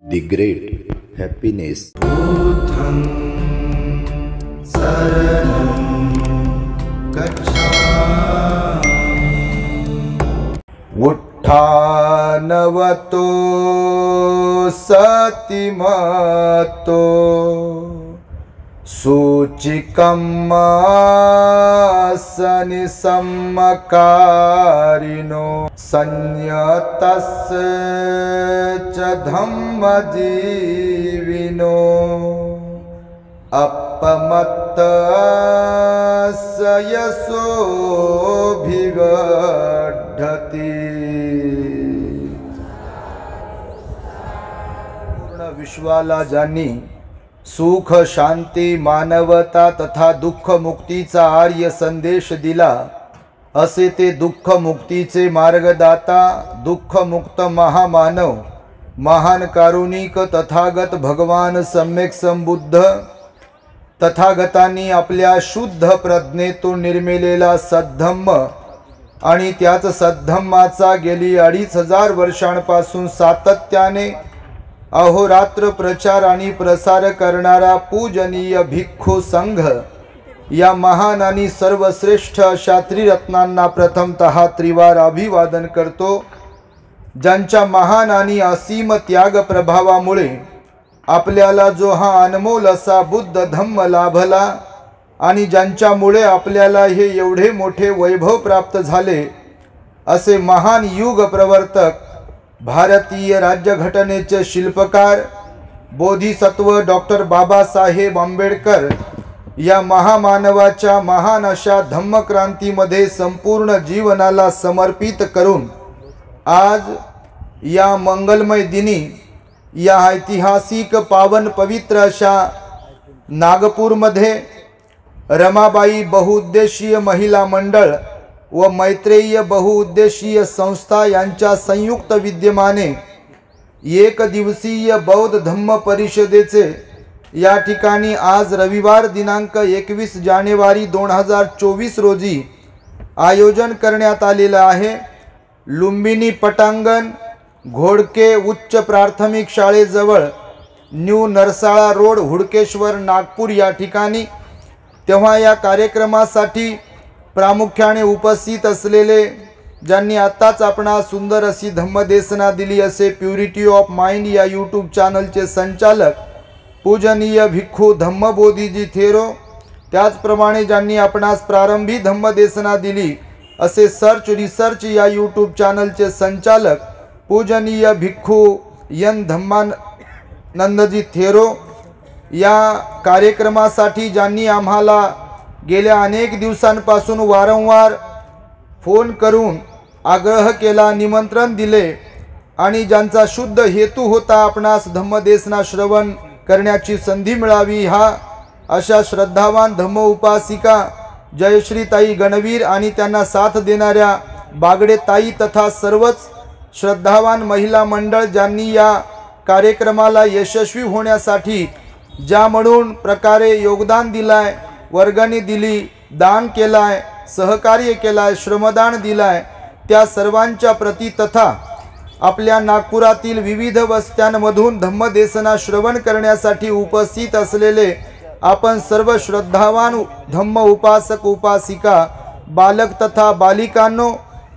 The Great Happiness. बुद्धं शरणं गच्छामि। उत्थानवतो सतिमतो सूचिकम्मासनि सम्मकारिणो संयतस्य च धम्मजीविनो अपमत्तस्य यशोऽभिवर्धति। पूर्ण विश्वाला ज्यांनी सुख शांती मानवता तथा दुःख मुक्तीचा आर्य संदेश दिला, असे ते दुःख मुक्तीचे मार्गदाता दुःख मुक्त महामानव महान कारुणिक तथागत भगवान सम्यक संबुद्ध तथागतांनी आपल्या शुद्ध प्रज्ञेतून निर्मिलेला सद्धम्म आणि त्याच सद्धम्माचा गेली 2500 वर्षांपासून सातत्याने अहोरात्र प्रचार आणि प्रसार करणारा पूजनीय भिक्खू संघ या महान आणि सर्वश्रेष्ठ अशा त्रिरत्नांना प्रथमतः त्रिवार अभिवादन करतो, ज्यांच्या महान आणि असीम त्याग प्रभावामुळे आपल्याला जो हा अनमोल असा बुद्ध धम्म लाभला आणि ज्यांच्यामुळे आपल्याला हे एवढे मोठे वैभव प्राप्त झाले, असे महान युग प्रवर्तक भारतीय राज्यघटनेचे शिल्पकार बोधिसत्व डॉक्टर बाबासाहेब आंबेडकर या महामानवाच्या महान अशा धम्मक्रांतीमध्ये संपूर्ण जीवनाला समर्पित करून आज या मंगलमय दिनी या ऐतिहासिक पावन पवित्र अशा नागपूरमध्ये रमाबाई बहुउद्देशीय महिला मंडळ व मैत्रेय बहुउद्देशीय संस्था यांच्या संयुक्त विद्यमाने एक दिवसीय बौद्ध धम्म परिषदेचे या ठिकाणी आज रविवार दिनांक 21 जानेवारी 2024 रोजी आयोजन करण्यात आलेले आहे। लुंबिनी पटांगण घोडके उच्च प्राथमिक शाळेजवळ न्यू नरसाळा रोड हुडकेश्वर नागपूर या ठिकाणी। तेव्हा या कार्यक्रमासाठी प्रामुख्याने उपस्थित असलेले ज्यांनी आताच आपणास सुंदर अशी धम्मदेशना दिली असे प्युरिटी ऑफ माइंड या यूट्यूब चॅनलचे संचालक पूजनीय भिक्खू धम्मबोधीजी थेरो, त्याचप्रमाणे ज्यांनी आपणास प्रारंभी धम्मदेशना दिली असे सर्च रिसर्च या यूट्यूब चॅनलचे संचालक पूजनीय भिक्खू यन धम्मानंदजी थेरो, या कार्यक्रमासाठी ज्यांनी आम्हाला गेल्या अनेक दिवसांपासून वारंवार फोन करून आग्रह केला, निमंत्रण दिले आणि ज्यांचा शुद्ध हेतू होता आपणास धम्मदेशना श्रवण करण्याची संधी मिळावी, हा अशा श्रद्धावान धम्म उपासिका जयश्रीताई गणवीर आणि त्यांना साथ देणाऱ्या बागडे ताई तथा सर्वच श्रद्धावान महिला मंडळ ज्यांनी या कार्यक्रमाला यशस्वी होण्यासाठी ज्या म्हणून प्रकारे योगदान दिलाय, वर्गणी दिली, दान केलाय, सहकार्य केलाय, श्रमदान दिलाय, त्या सर्वांच्या प्रती तथा आपल्या नागपुरातील विविध वस्त्यांमधून धम्मदेशना श्रवण करण्यासाठी उपस्थित असलेले आपण सर्व श्रद्धावान धम्म उपासक उपासिका बालक तथा बालिकांनो,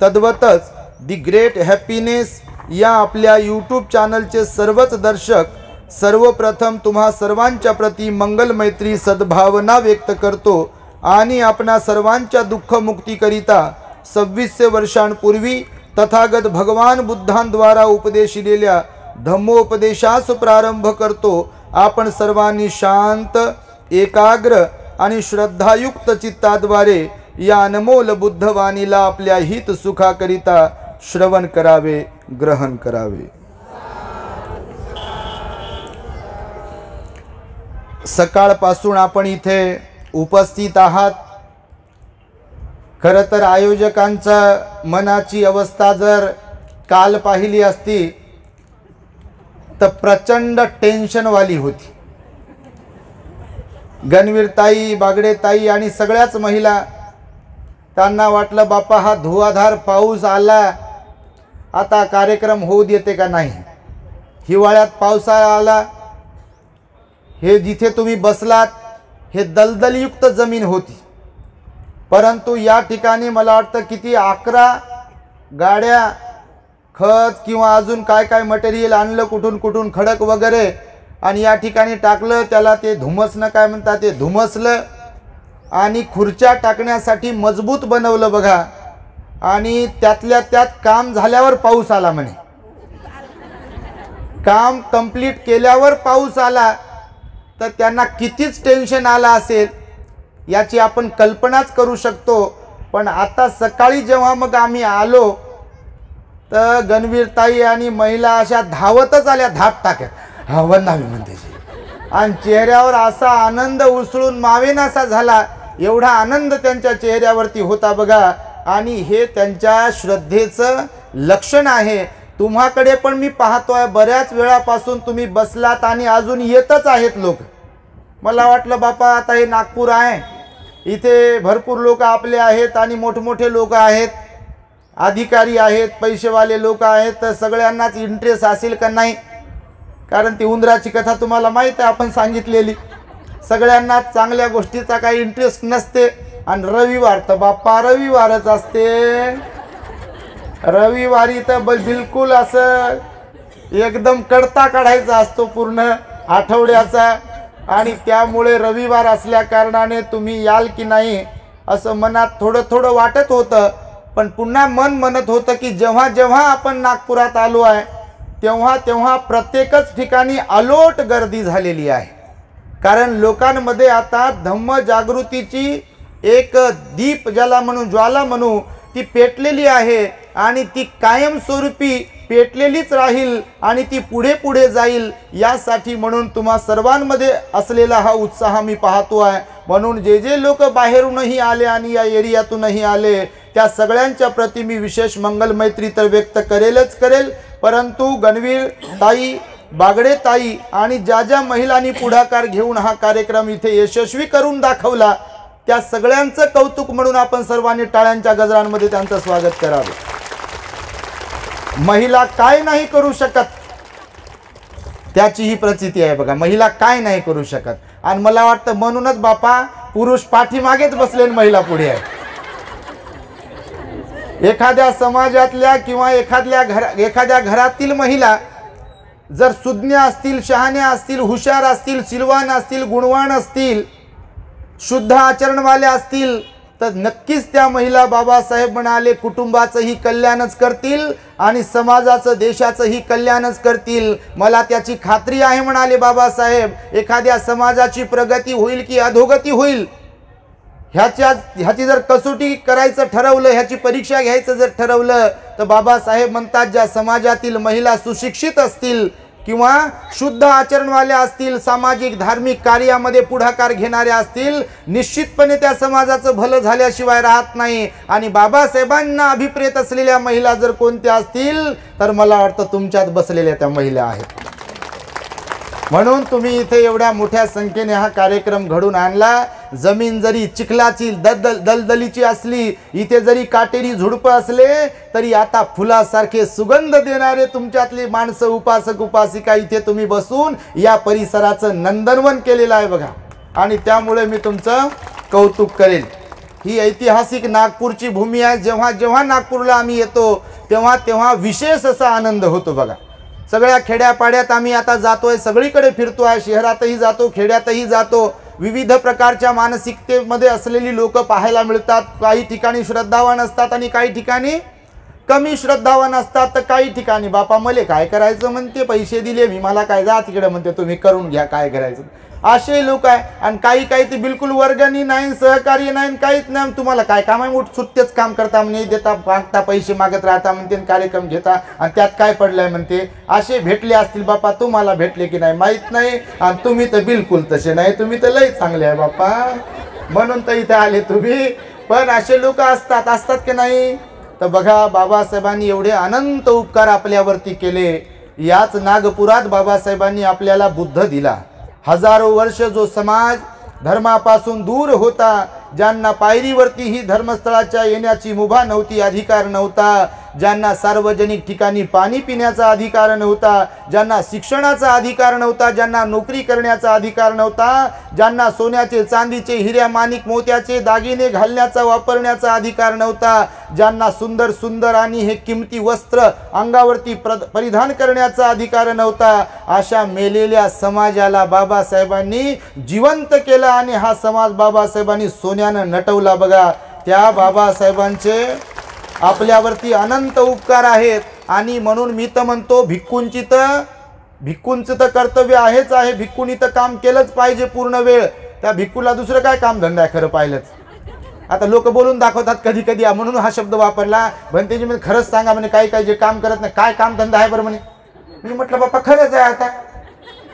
तद्वतच दी ग्रेट हॅपीनेस या आपल्या यूट्यूब चॅनलचे सर्वच दर्शक, सर्वप्रथम तुम्हा सर्वांच्या प्रती मंगल मैत्री सद्भावना व्यक्त करतो आणि आपणा सर्वांच्या दुःख मुक्तीकरिता 2600 वर्षांपूर्वी तथागत भगवान बुद्धांद्वारा उपदेशिलेल्या धम्मोपदेशास प्रारंभ करतो। आपण सर्वांनी शांत, एकाग्र आणि श्रद्धायुक्त चित्ताद्वारे या अनमोल बुद्धवाणीला आपल्या हित सुखाकरिता श्रवण करावे, ग्रहण करावे। सकाळपासून आपण इथे उपस्थित आहात। खरं तर आयोजकांच्या मनाची अवस्था जर काल पाहिली असती तर प्रचंड टेन्शनवाली होती। गणवीरताई, बागडेताई आणि सगळ्याच महिला, त्यांना वाटलं बापा हा धुवाधार पाऊस आला, आता कार्यक्रम होऊ देते का नाही, हिवाळ्यात पावसाळा आला, हे जिथे तुम्ही बसलात हे दलदलयुक्त जमीन होती, परंतु या ठिकाणी मला वाटतं किती 11 गाड्या खत किंवा अजून काय काय मटेरियल आणलं कुठून कुठून, खडक वगैरे, आणि या ठिकाणी टाकलं. त्याला ते धुमसणं काय म्हणतात ते धुमसलं आणि खुर्च्या टाकण्यासाठी मजबूत बनवलं बघा. आणि त्यातल्या त्यात काम झाल्यावर पाऊस आला म्हणे. काम कंप्लीट केल्यावर पाऊस आला तर त्यांना कितीच टेन्शन आलं असेल याची आपण कल्पनाच करू शकतो. पण आता सकाळी जेव्हा मग आम्ही आलो तर गणवीरताई आणि महिला अशा धावतच आल्या, धाप टाकत वंदावी म्हणते, आणि चेहऱ्यावर असा आनंद उसळून मावेनासा झाला. एवढा आनंद त्यांच्या चेहऱ्यावरती होता बघा. आणि हे त्यांच्या श्रद्धेचं लक्षण आहे. तुम्हाकडे पण मी पाहतोय बऱ्याच वेळापासून तुम्ही बसलात आणि अजून येतच आहेत लोक. मला वाटलं बापा आता हे नागपूर आहे, इथे भरपूर लोक आपले आहेत आणि मोठमोठे लोक आहेत, अधिकारी आहेत, पैसेवाले लोक आहेत, तर सगळ्यांनाच इंटरेस्ट असेल का नाही. कारण ती उंदराची कथा तुम्हाला माहीत आहे, आपण सांगितलेली. सगळ्यांना चांगल्या गोष्टीचा काही इंटरेस्ट नसते. आणि रविवार तर बाप्पा रविवारच असते. रविवारी तर बिलकुल असं एकदम कडता काढायचा असतो पूर्ण आठवड्याचा. आणि त्यामुळे रविवार असल्या कारणाने तुम्ही याल की नाही असं मनात थोडं थोडं वाटत होतं. पण पुन्हा मन म्हणत होतं की जेव्हा जेव्हा आपण नागपुरात आलो आहे तेव्हा तेव्हा प्रत्येकच ठिकाणी अलोट गर्दी झालेली आहे. कारण लोकांमध्ये आता धम्म जागृतीची एक दीप ज्याला म्हणू, ज्वाला म्हणू, ती पेटलेली आहे आणि ती कायमस्वरूपी पेटलेलीच राहील आणि ती पुढे पुढे जाईल. यासाठी म्हणून तुम्हा सर्वांमध्ये असलेला हा उत्साह मी पाहतो आहे. म्हणून जे जे लोक बाहेरूनही आले आणि या एरियातूनही आले त्या सगळ्यांच्या प्रति मी विशेष मंगल मैत्री तर व्यक्त करेलच करेल. परंतु गणवीर ताई, बागडे ताई आणि ज्या ज्या महिलांनी पुढाकार घेऊन हा कार्यक्रम इथे यशस्वी करून दाखवला त्या सगळ्यांचं कौतुक म्हणून आपण सर्वांनी टाळ्यांच्या गजरांमध्ये त्यांचं स्वागत करावे. महिला काय नाही करू शकत त्याची ही प्रचिती आहे बघा. महिला काय नाही करू शकत. आणि मला वाटतं म्हणूनच बापा पुरुष पाठीमागेच बसले, महिला पुढे आहे. एखाद्या समाजातल्या किंवा एखाद्या घरातील महिला जर सुज्ञ असतील, शहाण्या असतील, हुशार असतील, सिलवान असतील, गुणवान असतील, शुद्ध आचरणवाल्या असतील तर नक्कीच त्या महिला बाबासाहेब म्हणाले कुटुंबाचंही कल्याणच करतील आणि समाजाचं, देशाचंही कल्याणच करतील. मला त्याची खात्री आहे म्हणाले बाबासाहेब. एखाद्या समाजाची प्रगती होईल की अधोगती होईल ह्याची जर कसोटी करायचं ठरवलं, ह्याची परीक्षा घ्यायचं जर ठरवलं तर बाबासाहेब म्हणतात ज्या समाजातील महिला सुशिक्षित असतील किंवा शुद्ध आचरणवाल्या असतील, सामाजिक धार्मिक कार्यामध्ये पुढाकार घेणाऱ्या असतील, निश्चितपणे त्या समाजाचं भलं झाल्याशिवाय राहत नाही. आणि बाबासाहेबांना अभिप्रेत असलेल्या महिला जर कोणत्या असतील तर मला वाटतं तुमच्यात बसलेल्या त्या महिला आहेत. म्हणून तुम्ही इथे एवढ्या मोठ्या संख्येने हा कार्यक्रम घडून आणला. जमीन जरी चिखलाची दलदलीची असली, इथे जरी काटेरी झुडपं असले तरी आता फुलासारखे सुगंध देणारे तुमच्यातली माणसं, उपासक उपासिका इथे तुम्ही बसून या परिसराचं नंदनवन केलेलं आहे बघा. आणि त्यामुळे मी तुमचं कौतुक करेल. ही ऐतिहासिक नागपूरची भूमी आहे. जेव्हा जेव्हा नागपूरला आम्ही येतो तेव्हा तेव्हा विशेष असा आनंद होतो बघा. सगळ्या खेड्यापाड्यात आम्ही आता जातोय, सगळीकडे फिरतोय, शहरातही जातो, खेड्यातही जातो. विविध प्रकारच्या मानसिकतेमध्ये असलेली लोक पाहायला मिळतात. काही ठिकाणी श्रद्धावान असतात आणि काही ठिकाणी कमी श्रद्धावान असतात. तर काही ठिकाणी बापा मले काय करायचं म्हणते, पैसे दिले मी, मला काय, जा तिकडे म्हणते, तुम्ही करून घ्या काय करायचं, असे लोक आहे. आणि काही ते बिलकुल वर्गणी नाही, सहकार्य नाही, काहीच नाही. तुम्हाला काय काम आहे, मोठ सुट्टेच काम करता म्हणे, देता मागता, पैसे मागत राहता म्हणते, कार्यक्रम घेता आणि त्यात काय पडलंय म्हणते. असे भेटले असतील बापा, तुम्हाला भेटले की नाही माहीत नाही. आणि तुम्ही तर बिलकुल तसे नाही, तुम्ही तर लई चांगले आहे बापा, म्हणून तर इथे आले तुम्ही. पण असे लोक असतात की नाही. तर बघा बाबासाहेबांनी एवढे अनंत उपकार आपल्यावरती केले. याच नागपुरात बाबासाहेबांनी आपल्याला बुद्ध दिला. हजारो वर्ष जो समाज धर्मापासून दूर होता, ज्यांना पायरीवरती ही धर्मस्थळाच्या येण्याची मुभा नव्हती, अधिकार नव्हता, ज्यांना सार्वजनिक ठिकाणी पाणी पिण्याचा अधिकार नव्हता, ज्यांना शिक्षणाचा अधिकार नव्हता, ज्यांना नोकरी करण्याचा अधिकार नव्हता, ज्यांना सोन्याचे चांदीचे हिऱ्या माणिक मोत्याचे दागिने घालण्याचा वापरण्याचा अधिकार नव्हता, ज्यांना सुंदर सुंदर आणि हे किमती वस्त्र अंगावरती परिधान करण्याचा अधिकार नव्हता, अशा मेलेल्या समाजाला बाबासाहेबांनी जिवंत केलं आणि हा समाज बाबासाहेबांनी सोन्यानं नटवला बघा. त्या बाबासाहेबांचे आपल्यावरती अनंत उपकार आहेत. आणि म्हणून मी तर म्हणतो भिक्खूंचं तर कर्तव्य आहेच आहे, भिक्खूंनी तर काम केलंच पाहिजे पूर्ण वेळ. त्या भिक्खूला दुसरं काय काम धंदा आहे खरं पाहिलंच. आता लोक बोलून दाखवतात कधी कधी, म्हणून हा शब्द वापरला. भंतेजी म्हणजे खरंच सांगा म्हणे, काही काही जे काम करत नाही काय काम धंदा आहे बरं म्हणे. मी म्हटलं बाप्पा खरंच आहे. आता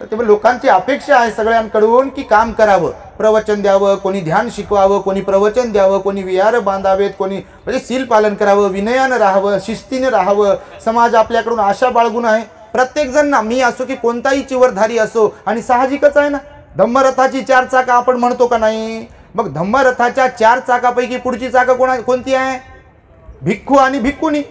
तर ते लोकांची अपेक्षा आहे सगळ्यांकडून की काम करावं, प्रवचन द्यावं, कोणी ध्यान शिकवावं, कोणी प्रवचन द्यावं, कोणी विहार बांधावेत, कोणी म्हणजे सील पालन करावं, विनयानं राहावं, शिस्तीने राहावं. समाज आपल्याकडून आशा बाळगून आहे प्रत्येकजण ना, मी असो की कोणताही चिवरधारी असो. आणि साहजिकच आहे ना, धम्मरथाची 4 चाकं आपण म्हणतो का नाही. मग धम्मरथाच्या 4 चाकापैकी पुढची चाकं कोणती आहे. भिक्खू आणि भिक्खुनी.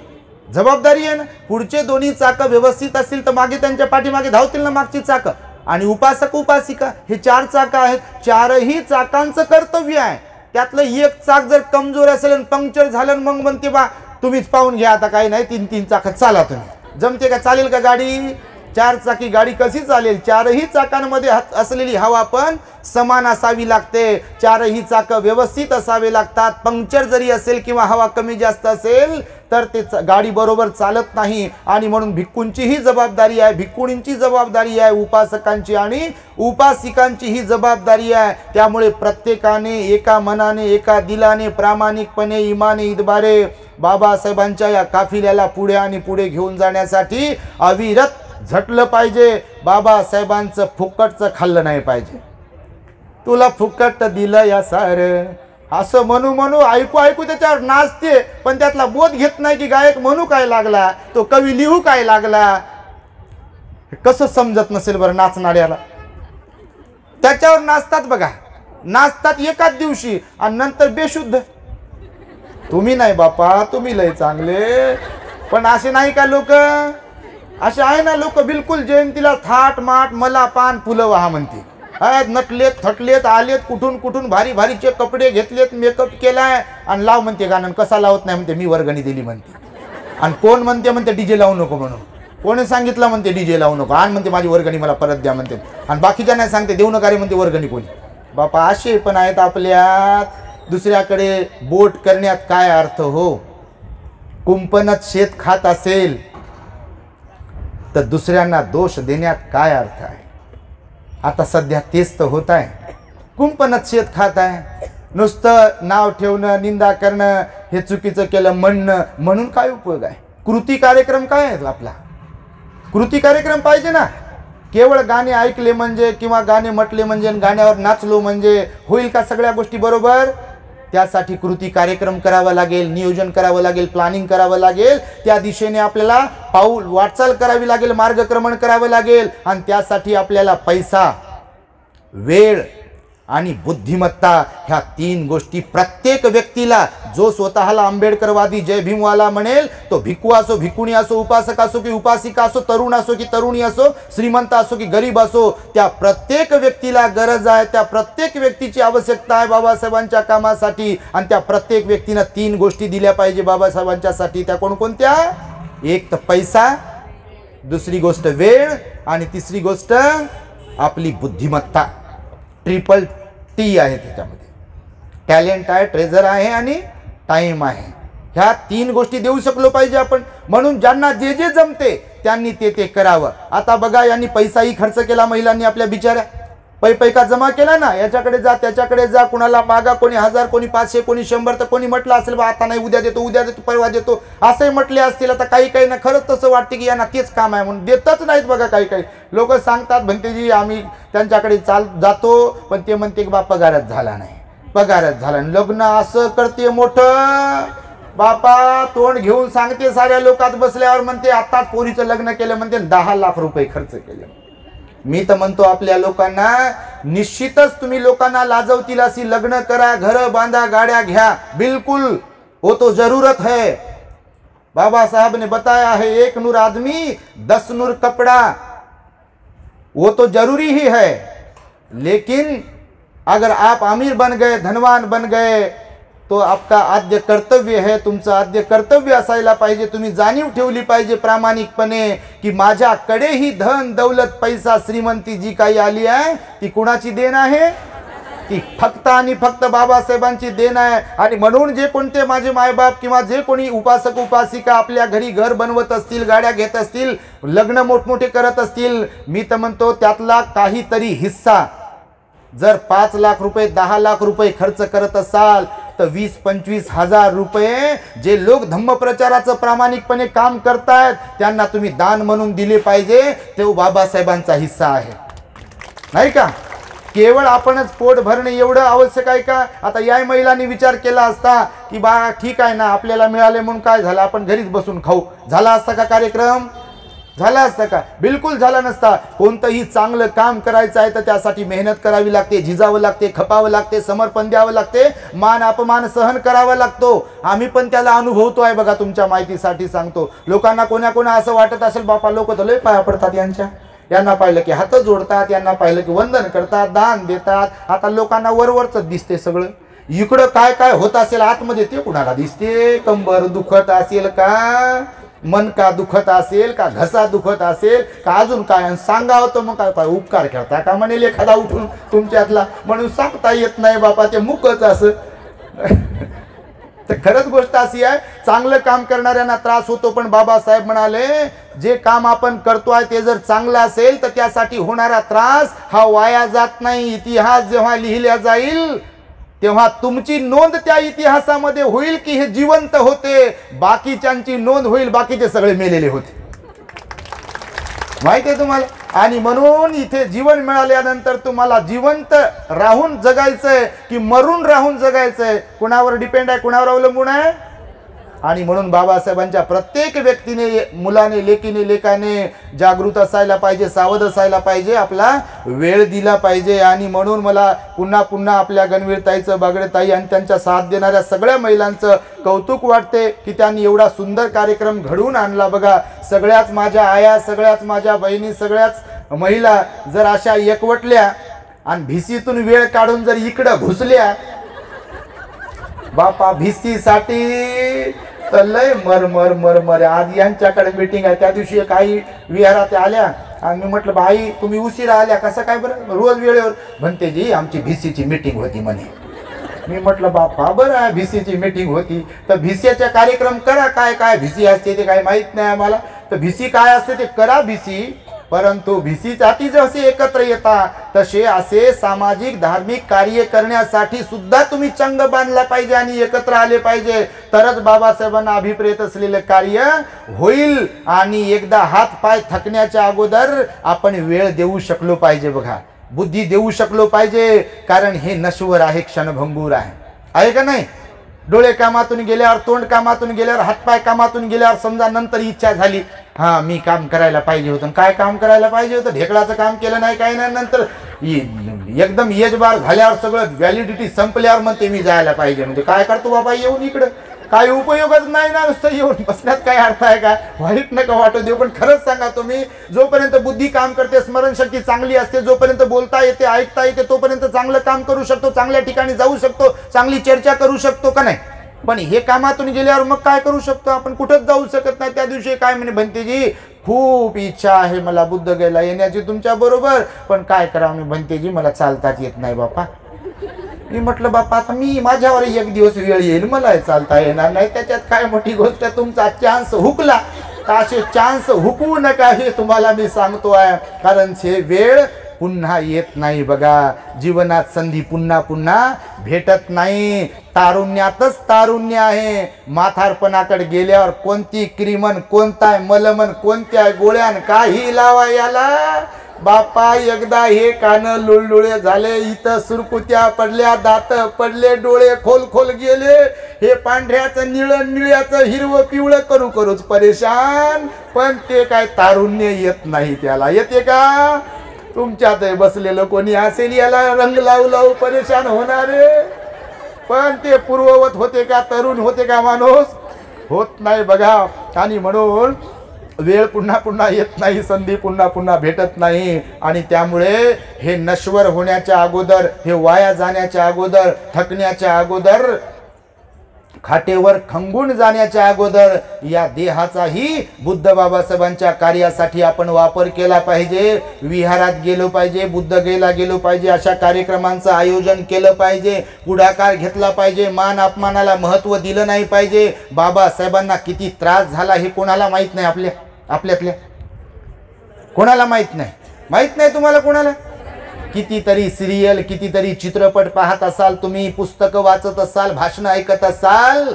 जबाबदारी आहे ना. पुढचे दोन्ही चाकं व्यवस्थित असतील तर मागे त्यांच्या पाठीमागे धावतील ना मागची चाकं. आणि उपासक उपासिका हे 4 चाकं आहेत. 4ही चाकांचं कर्तव्य आहे. त्यातलं एक चाक जर कमजोर असेल आणि पंक्चर झालं मग म्हणते बा तुम्हीच पाहून घ्या, आता काही नाही, 3 चाकं चाला तुम्ही. जमते का, चालेल का गाडी. 4 चाकी गाडी कशी चालेल. 4ही चाकांमध्ये असलेली हवा पण समान असावी लागते. 4ही चाकं व्यवस्थित असावे लागतात. पंक्चर जरी असेल किंवा हवा कमी जास्त असेल तर ते गाडी बरोबर चालत नाही. आणि म्हणून भिक्खूंचीही जबाबदारी आहे, भिक्खुणींची जबाबदारी आहे, उपासकांची आणि उपासिकांची ही जबाबदारी आहे. त्यामुळे प्रत्येकाने एका मनाने, एका दिलाने, प्रामाणिकपणे, इमाने इतबारे बाबासाहेबांच्या या काफिल्याला पुढे आणि पुढे घेऊन जाण्यासाठी अविरत झटलं पाहिजे. बाबासाहेबांचं फुकटचं खाल्लं नाही पाहिजे. तुला फुकट दिलं या सारं असं म्हणू ऐकू त्याच्यावर नाचते, पण त्यातला बोध घेत नाही की गायक म्हणू काय लागला, तो कवी लिहू काय लागला. कसं समजत नसेल बरं नाचणाऱ्याला. त्याच्यावर नाचतात बघा, नाचतात एकाच दिवशी आणि नंतर बेशुद्ध. तुम्ही नाही बापा, तुम्ही लय चांगले, पण असे नाही का लोक. असे आहे ना लोक बिलकुल जयंतीला थाट माट मला पान फुलं वाहा म्हणते. नटलेत थटलेत आलेत कुठून कुठून, भारी भारीचे कपडे घेतलेत, मेकअप केलाय आणि लाव म्हणते गाणं. कसा लावत नाही म्हणते, मी वर्गणी दिली म्हणते. आणि कोण म्हणते डीजे लावू नको म्हणून. कोणी सांगितलं म्हणते डीजे लावू नको, आणि म्हणते माझी वर्गणी मला परत द्या म्हणते. आणि बाकीच्या नाही सांगते देऊ नका रे म्हणते वर्गणी कोणी. बापा असे पण आहेत आपल्यात. दुसऱ्याकडे बोट करण्यात काय अर्थ हो. कुंपणात शेत खात असेल तर दुसऱ्यांना दोष देण्यात काय अर्थ आहे. आता सध्या तेच तर होत आहे. कुंपणात शेत खात आहे. नुसतं नाव ठेवणं, निंदा करणं, हे चुकीचं केलं म्हणून काय उपयोग आहे. कृती कार्यक्रम काय आहे आपला. कृती कार्यक्रम पाहिजे ना. केवळ गाणे ऐकले म्हणजे किंवा गाणे म्हटले म्हणजे गाण्यावर नाचलो म्हणजे होईल का सगळ्या गोष्टी बरोबर. त्यासाठी कृती कार्यक्रम करावा लागेल, नियोजन करावं लागेल, प्लॅनिंग करावं लागेल. त्या दिशेने आपल्याला पाऊल वाटचाल करावी लागेल, मार्गक्रमण करावं लागेल. आणि त्यासाठी आपल्याला पैसा, वेळ आणि बुद्धिमत्ता ह्या 3 गोष्टी प्रत्येक व्यक्तीला, जो स्वतःला आंबेडकरवादी जय भीमवाला म्हणेल तो भिक्खू असो, भिक्खुणी असो, उपासक असो की उपासिका असो, तरुण असो की तरुणी असो, श्रीमंत असो की गरीब असो, त्या प्रत्येक व्यक्तीला गरज आहे. त्या प्रत्येक व्यक्तीची आवश्यकता आहे बाबासाहेबांच्या कामासाठी. आणि त्या प्रत्येक व्यक्तीनं 3 गोष्टी दिल्या पाहिजे बाबासाहेबांच्यासाठी. त्या कोणकोणत्या. एक तर पैसा, दुसरी गोष्ट वेळ आणि तिसरी गोष्ट आपली बुद्धिमत्ता. ट्रिपल टी आहे त्याच्यामध्ये. टॅलेंट आहे, ट्रेझर आहे आणि टाइम आहे. ह्या 3 गोष्टी देऊ शकलो पाहिजे आपण. म्हणून ज्यांना जे जे जमते त्यांनी ते करावं. आता बघा यांनी पैसाही खर्च केला महिलांनी आपल्या बिचाऱ्या. पैका जमा केला ना, याच्याकडे जा त्याच्याकडे जा, कुणाला मागा, कोणी 1000 कोणी 500 कोणी 100. तर कोणी म्हटलं असेल बा आता नाही उद्या देतो परवा देतो असे म्हटले असतील. आता काही ना खरंच तसं वाटते की यांना तेच काम आहे म्हणून देतच नाहीत बघा. काही लोक सांगतात भंतेजी आम्ही त्यांच्याकडे जातो, पण ते म्हणते की बा पगारच झाला नाही, पगारच झाला नाही. लग्न असं करते मोठं बापा, तोंड घेऊन सांगते साऱ्या लोकात बसल्यावर म्हणते आताच पोरीचं लग्न केलं म्हणते 10 लाख रुपये खर्च केले. मी तर म्हणतो आपल्या लोकांना निश्चितच तुम्ही लोकांना लाजवतील अशी लग्न करा, घर बांधा, गाड्या घ्या. बिलकुल वो तो जरूरत है. बाबा साहब ने बताया है, 1 नूर आदमी 10 नूर कपड़ा, वो तो जरूरी ही है, लेकिन अगर आप अमीर बन गए, धनवान बन गए, तो आपका आद्य कर्तव्य है, तुमचं आद्य कर्तव्य असायला पाहिजे, तुम्ही जाणीव ठेवली पाहिजे प्रामाणिकपणे की माझ्याकडे ही धन दौलत पैसा श्रीमंती जी काही आली आहे ती कुणाची देण आहे, ती फक्त आणि फक्त बाबासाहेबांची देण आहे. आणि म्हणून जे कोणते माझे मायबाप किंवा जे कोणी उपासक उपासिका आपल्या घरी घर बनवत असतील, गाड्या घेत असतील, लग्न मोठमोठे करत असतील, मी तर म्हणतो त्यातला काहीतरी हिस्सा जर 5 लाख रुपये 10 लाख रुपये खर्च करत असाल तर 20-25 हजार रुपये जे लोक धम्मप्रचाराचं प्रामाणिकपणे काम करतायत त्यांना तुम्ही दान म्हणून दिले पाहिजे. तो बाबासाहेबांचा हिस्सा आहे, नाही का? केवळ आपणच पोट भरणे एवढं आवश्यक आहे का? आता या महिलांनी विचार केला असता की बा ठीक आहे ना, आपल्याला मिळाले म्हणून काय झालं, आपण घरीच बसून खाऊ, झाला असता का कार्यक्रम? झाला असता का? बिलकुल झाला नसता. कोणतंही चांगलं काम करायचं आहे तर त्यासाठी मेहनत करावी लागते, झिजावं लागते, खपावं लागते, समर्पण द्यावं लागते, मान अपमान सहन करावा लागतो. आम्ही पण त्याला अनुभवतो आहे बघा. तुमच्या माहितीसाठी सांगतो, लोकांना कोणा असं वाटत असेल बापा लोक तर लय पाया पडतात यांना पाहिलं की हात जोडतात, यांना पाहिलं की वंदन करतात, दान देतात. आता लोकांना वरवरच दिसते सगळं, इकडं काय काय होत असेल आतमध्ये ते कुणाला दिसते? कंबर दुखत असेल का, मनका दुखत असेल का, घसा दुखत असेल का, अजून काय सांगावं तर मग काय उपकार करता का म्हणेल एखादा उठून तुमच्यातला, म्हणून सांगता येत नाही बापा, ते मुकच असं. तर खरंच गोष्ट अशी आहे, चांगलं काम करणाऱ्यांना त्रास होतो, पण बाबासाहेब म्हणाले जे काम आपण करतोय ते जर चांगलं असेल तर त्यासाठी होणारा त्रास हा वाया जात नाही. इतिहास जेव्हा लिहिला जाईल तेव्हा तुमची नोंद त्या इतिहासामध्ये होईल की हे जिवंत होते, बाकीच्यांची नोंद होईल बाकीचे सगळे मेलेले होते, माहिती आहे तुम्हाला. आणि म्हणून इथे जीवन मिळाल्यानंतर तुम्हाला जिवंत राहून जगायचंय की मरून राहून जगायचंय, कुणावर डिपेंड आहे, कुणावर अवलंबून आहे. आणि म्हणून बाबासाहेबांच्या प्रत्येक व्यक्तीने, मुलाने, लेकीने, लेकाने जागृत असायला पाहिजे, सावध असायला पाहिजे, आपला वेळ दिला पाहिजे. आणि म्हणून मला पुन्हा पुन्हा आपल्या गणवीरताईचं, बागडेताई आणि त्यांच्या साथ देणाऱ्या सगळ्या महिलांचं कौतुक वाटते की त्यांनी एवढा सुंदर कार्यक्रम घडवून आणला बघा. सगळ्याच माझ्या आया, सगळ्याच माझ्या बहिणी, सगळ्याच महिला जर अशा एकवटल्या आणि भिसीतून वेळ काढून जर इकडं घुसल्या बापा भिसीसाठी, तर लय मर. आज यांच्याकडे मीटिंग आहे, त्या दिवशी काही विहारात आल्या आणि मी म्हटलं बाई तुम्ही उशिरा आल्या कसं काय बरं? रोज वेळेवर. म्हणते जी आमची भिसीची मीटिंग होती म्हणे. मी म्हटलं बापा बरं आहे, भिसीची मीटिंग होती तर भिसीचा कार्यक्रम करा. काय काय भिसी असते ते काही माहीत नाही आम्हाला, तर भिसी काय असते ते करा भिसी. परंतु भिसीसाठी जसे एकत्र येता तसे असे सामाजिक धार्मिक कार्य करण्यासाठी सुद्धा तुम्ही चंग बांधला पाहिजे आणि एकत्र आले पाहिजे, तरच बाबासाहेबांना अभिप्रेत असलेले कार्य होईल. आणि एकदा हात पाय थकण्याच्या अगोदर आपण वेळ देऊ शकलो पाहिजे बघा, बुद्धी देऊ शकलो पाहिजे, कारण हे नश्वर आहे, क्षणभंगूर आहे का नाही? डोळे कामातून गेल्यावर, तोंड कामातून गेल्यावर, हातपाय कामातून गेल्यावर समजा नंतर इच्छा झाली हा मी काम करायला पाहिजे होतं, काय काम करायला पाहिजे होतं? ढेकळाचं काम केलं नाही, काही नाही. नंतर एकदम एजबार झाल्यावर सगळं व्हॅलिडिटी संपल्यावर म्हणते मी जायला पाहिजे. म्हणजे काय करतो बाबा येऊन इकडं, काय उपयोगच नाही ना, नुसतं येऊन बसण्यात काय अर्थ आहे का? वाईट नका वाटू देऊ, पण खरंच सांगा तुम्ही, जोपर्यंत बुद्धी काम करते, स्मरणशक्ती चांगली असते, जोपर्यंत बोलता येते, ऐकता येते, तोपर्यंत चांगलं काम करू शकतो, चांगल्या ठिकाणी जाऊ शकतो, चांगली चर्चा करू शकतो का नाही? पण हे कामातून गेल्यावर मग काय करू शकतो आपण? कुठंच जाऊ शकत नाही. त्या दिवशी काय म्हणे भंतेजी, खूप इच्छा आहे मला बुद्धगयेला येण्याची तुमच्या बरोबर, पण काय करावं मी भंतेजी, मला चालताच येत नाही बापा. मी म्हटलं बापा आता मी माझ्यावर एक दिवस वेळ येईल, मला चालता येणार नाही, त्याच्यात काय मोठी गोष्ट. तुमचा चान्स हुकला तर असे चान्स हुकवू नका, हे तुम्हाला मी सांगतो आहे, कारण हे वेळ पुन्हा येत नाही बघा. जीवनात संधी पुन्हा पुन्हा भेटत नाही. तारुण्यातच तारुण्य आहे, म्हातारपणाकडे गेल्यावर कोणती क्रीमन, कोणता मलमन, कोणत्या गोळ्यान काही लावा याला बापा. एकदा हे कान लुळलुळे झाले, इथं सुरकुत्या पडल्या, दात पडले, डोळे खोल खोल गेले, हे पांढऱ्याचं निळं, निळ्याचं हिरवं पिवळं करू करूच परेशान, पण ते काय तारुण्य येत नाही. त्याला येते का? तुमच्यात बसलेलं कोणी असेल याला रंग लावू लावू परेशान होणारे, पण ते पूर्ववत होते का? तरुण होते का माणूस? होत नाही बघा. आणि म्हणून वेळ पुन्हा पुन्हा येत नाही, संधी पुन्हा पुन्हा भेटत नाही. आणि त्यामुळे हे नश्वर होण्याच्या अगोदर, हे वाया जाण्याच्या अगोदर, थकण्याच्या अगोदर, खाटेवर खंगून जाण्याच्या अगोदर या देहाचाही बुद्ध बाबासाहेबांच्या कार्यासाठी आपण वापर केला पाहिजे. विहारात गेलो पाहिजे, बुद्धगयेला गेलो पाहिजे, अशा कार्यक्रमांचं आयोजन केलं पाहिजे, पुढाकार घेतला पाहिजे, मान अपमानाला महत्त्व दिलं नाही पाहिजे. बाबासाहेबांना किती त्रास झाला हे कोणाला माहीत नाही, आपल्यातल्या कोणाला माहीत नाही. माहीत नाही तुम्हाला कोणाला? कितीतरी सिरियल, कितीतरी चित्रपट पाहत असाल तुम्ही, पुस्तकं वाचत असाल, भाषण ऐकत असाल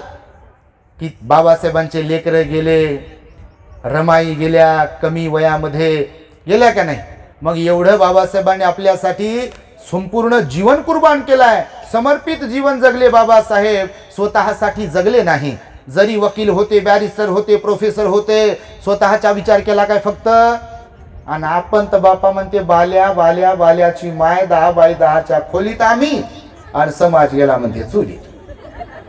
की बाबासाहेबांचे लेकरं गेले, रमाई गेल्या, कमी वयामध्ये गेल्या का नाही? मग एवढं बाबासाहेबांनी आपल्यासाठी संपूर्ण जीवन कुर्बान केलाय, समर्पित जीवन जगले बाबासाहेब, स्वतःसाठी जगले नाही. जरी वकील होते, बॅरिस्टर होते, प्रोफेसर होते, स्वतःचा विचार केला काय फक्त? आणि आपण तर बापा म्हणते बाल्या बाल्या बाल्याची माय, 10x10च्या खोलीत आम्ही, आणि समाज गेला म्हणते चुली.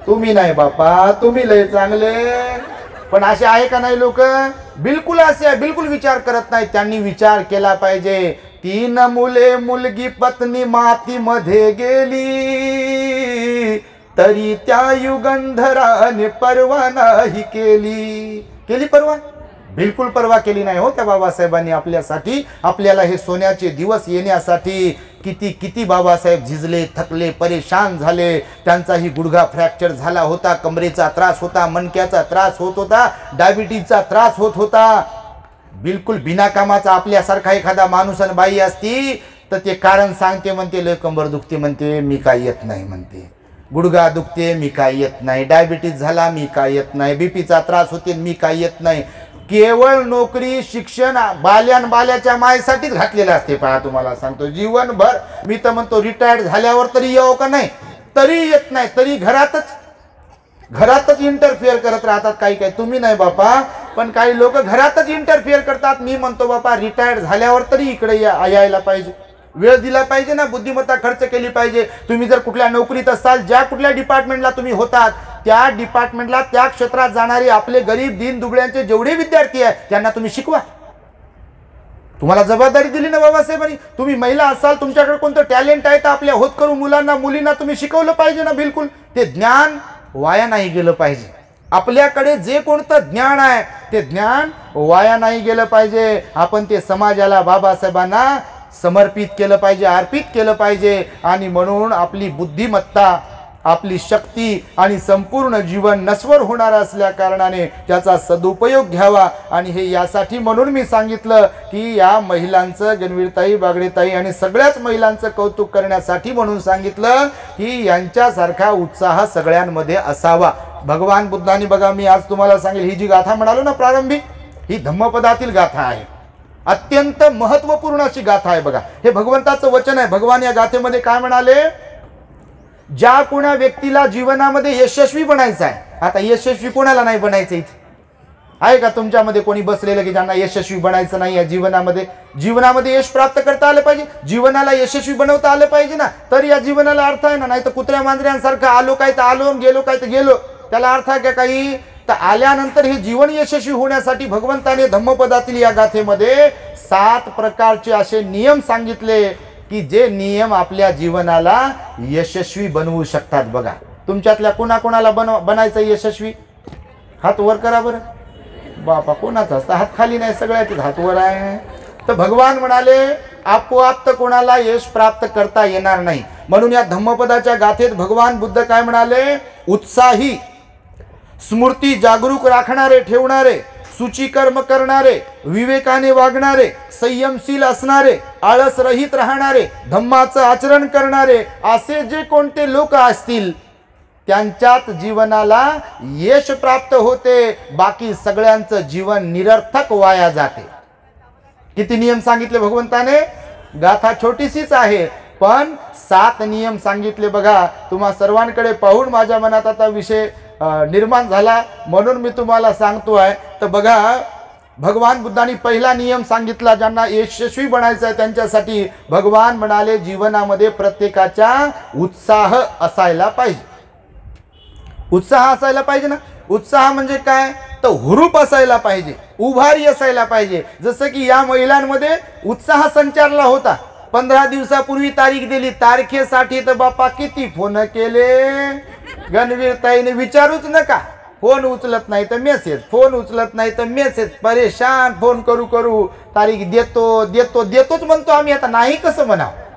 तुम्ही नाही बापा, तुम्ही लय चांगले. पण असे आहे का नाही लोक? बिलकुल असे, बिलकुल विचार करत नाही. त्यांनी विचार केला पाहिजे. 3 मुले, मुलगी, पत्नी मातीमध्ये गेली, तरी त्या युगंधराने पर्वा नाही केली पर्वा? बिलकुल पर्वा केली नाही हो त्या बाबासाहेबांनी आपल्यासाठी. आपल्याला हे सोन्याचे दिवस येण्यासाठी किती किती बाबासाहेब झिजले, थकले, परेशान झाले. त्यांचाही गुडघा फ्रॅक्चर झाला होता, कमरेचा त्रास होता, मणक्याचा त्रास होत होता, डायबिटीजचा त्रास होत होता. बिलकुल बिनाकामाचा आपल्यासारखा एखादा माणूस आणि बाई असती तर ते कारण सांगते, म्हणते लय कंबर दुखते, म्हणते मी काय येत नाही, म्हणते गुडघा दुखते मी काय येत नाही, डायबिटीज झाला मी काय येत नाही, बीपीचा त्रास होते मी काय येत नाही. केवळ नोकरी, शिक्षण बाल्याच्या मायेसाठीच घातलेलं असते. पहा तुम्हाला सांगतो, जीवनभर. मी तर म्हणतो रिटायर्ड झाल्यावर तरी यावं का नाही, तरी येत नाही, तरी घरातच इंटरफिअर करत राहतात. काही तुम्ही नाही बापा, पण काही लोक घरातच इंटरफिअर करतात. मी म्हणतो बापा रिटायर्ड झाल्यावर तरी इकडे यायला पाहिजे, वेळ दिला पाहिजे ना, बुद्धिमत्ता खर्च केली पाहिजे. तुम्ही जर कुठल्या नोकरीत असाल, ज्या कुठल्या डिपार्टमेंटला तुम्ही होतात, त्या डिपार्टमेंटला, त्या क्षेत्रात जाणारे आपले गरीब दीन दुबळ्यांचे जेवढे विद्यार्थी आहेत त्यांना तुम्ही शिकवा. तुम्हाला जबाबदारी दिली ना बाबासाहेबांनी. तुम्ही महिला असाल, तुमच्याकडे कोणतं टॅलेंट आहे तर आपल्या होतकरू मुलांना, मुलींना तुम्ही शिकवलं पाहिजे ना. बिलकुल ते ज्ञान वाया नाही गेलं पाहिजे. आपल्याकडे जे कोणतं ज्ञान आहे ते ज्ञान वाया नाही गेलं पाहिजे. आपण ते समाजाला, बाबासाहेबांना समर्पित केलं पाहिजे, अर्पित केलं पाहिजे. आणि म्हणून आपली बुद्धिमत्ता, आपली शक्ती आणि संपूर्ण जीवन नश्वर होणार असल्या कारणाने त्याचा सदुपयोग घ्यावा. आणि हे यासाठी म्हणून मी सांगितलं की या महिलांचं, गणवीरताई, बागडेताई आणि सगळ्याच महिलांचं कौतुक करण्यासाठी म्हणून सांगितलं की यांच्यासारखा उत्साह सगळ्यांमध्ये असावा. भगवान बुद्धांनी बघा, मी आज तुम्हाला सांगेल, ही जी गाथा म्हणालो ना प्रारंभी, ही धम्मपदातील गाथा आहे. अत्यंत महत्वपूर्ण अशी गाथा आहे बघा. हे भगवंताचं वचन आहे. भगवान या गाथेमध्ये काय म्हणाले? ज्या कोणा व्यक्तीला जीवनामध्ये यशस्वी बनायचं आहे, आता यशस्वी कोणाला नाही बनायचं इथे आहे का तुमच्यामध्ये कोणी बसलेलं की ज्यांना यशस्वी बनायचं नाही? या जीवनामध्ये यश प्राप्त करता आलं पाहिजे, जीवनाला यशस्वी बनवता आलं पाहिजे ना, तर या जीवनाला अर्थ आहे ना. नाही तर कुत्र्या मांजऱ्यांसारखं आलो काय तर आलो, गेलो काय तर गेलो, त्याला अर्थ आहे का काही? तर आल्यानंतर हे जीवन यशस्वी होण्यासाठी भगवंताने धम्मपदातील या गाथेमध्ये 7 प्रकारचे असे नियम सांगितले की जे नियम आपल्या जीवनाला यशस्वी बनवू शकतात. बघा, तुमच्यातल्या कोणाकोणाला बनायचं यशस्वी? हात वर करा बरं. बापा कोणाचा असता हात खाली नाही, सगळ्याचे हात वर आहे. तर भगवान म्हणाले आपोआप तर कोणाला यश प्राप्त करता येणार नाही. म्हणून या धम्मपदाच्या गाथेत भगवान बुद्ध काय म्हणाले? उत्साही, स्मृती जागरूक राखणारे, ठेवणारे, सूची कर्म करणारे, विवेकाने वागणारे, संयमशील असणारे, आळस रहित राहणारे, धम्माचं आचरण करणारे, असे जे कोणते लोक असतील त्यांच्याच जीवनाला यश प्राप्त होते. बाकी सगळ्यांचं जीवन निरर्थक वाया जाते. किती नियम सांगितले भगवंताने? गाथा छोटीशीच आहे पण 7 नियम सांगितले. बघा, तुम्हा सर्वांकडे पाहून माझ्या मनात आता विषय निर्माण झाला, म्हणून मी तुम्हाला सांगतोय. तर बघा, भगवान बुद्धांनी पहिला नियम सांगितला, ज्यांना यशस्वी बनायचं आहे त्यांच्यासाठी. भगवान म्हणाले जीवनामध्ये प्रत्येकाचा उत्साह असायला पाहिजे. उत्साह असायला पाहिजे ना. उत्साह म्हणजे काय तर हुरूप असायला पाहिजे, उभारी असायला पाहिजे. जसं की या महिलांमध्ये उत्साह संचारला होता. 15 दिवसापूर्वी तारीख दिली, तारखेसाठी तर बापा किती फोन केले. गणवीर ताईने विचारूच नका, फोन उचलत नाही तर मेसेज, फोन उचलत नाही तर मेसेज, परेशान. फोन करू करू तारीख देतो देतो देतोच म्हणतो आम्ही, आता नाही कसं म्हणावं.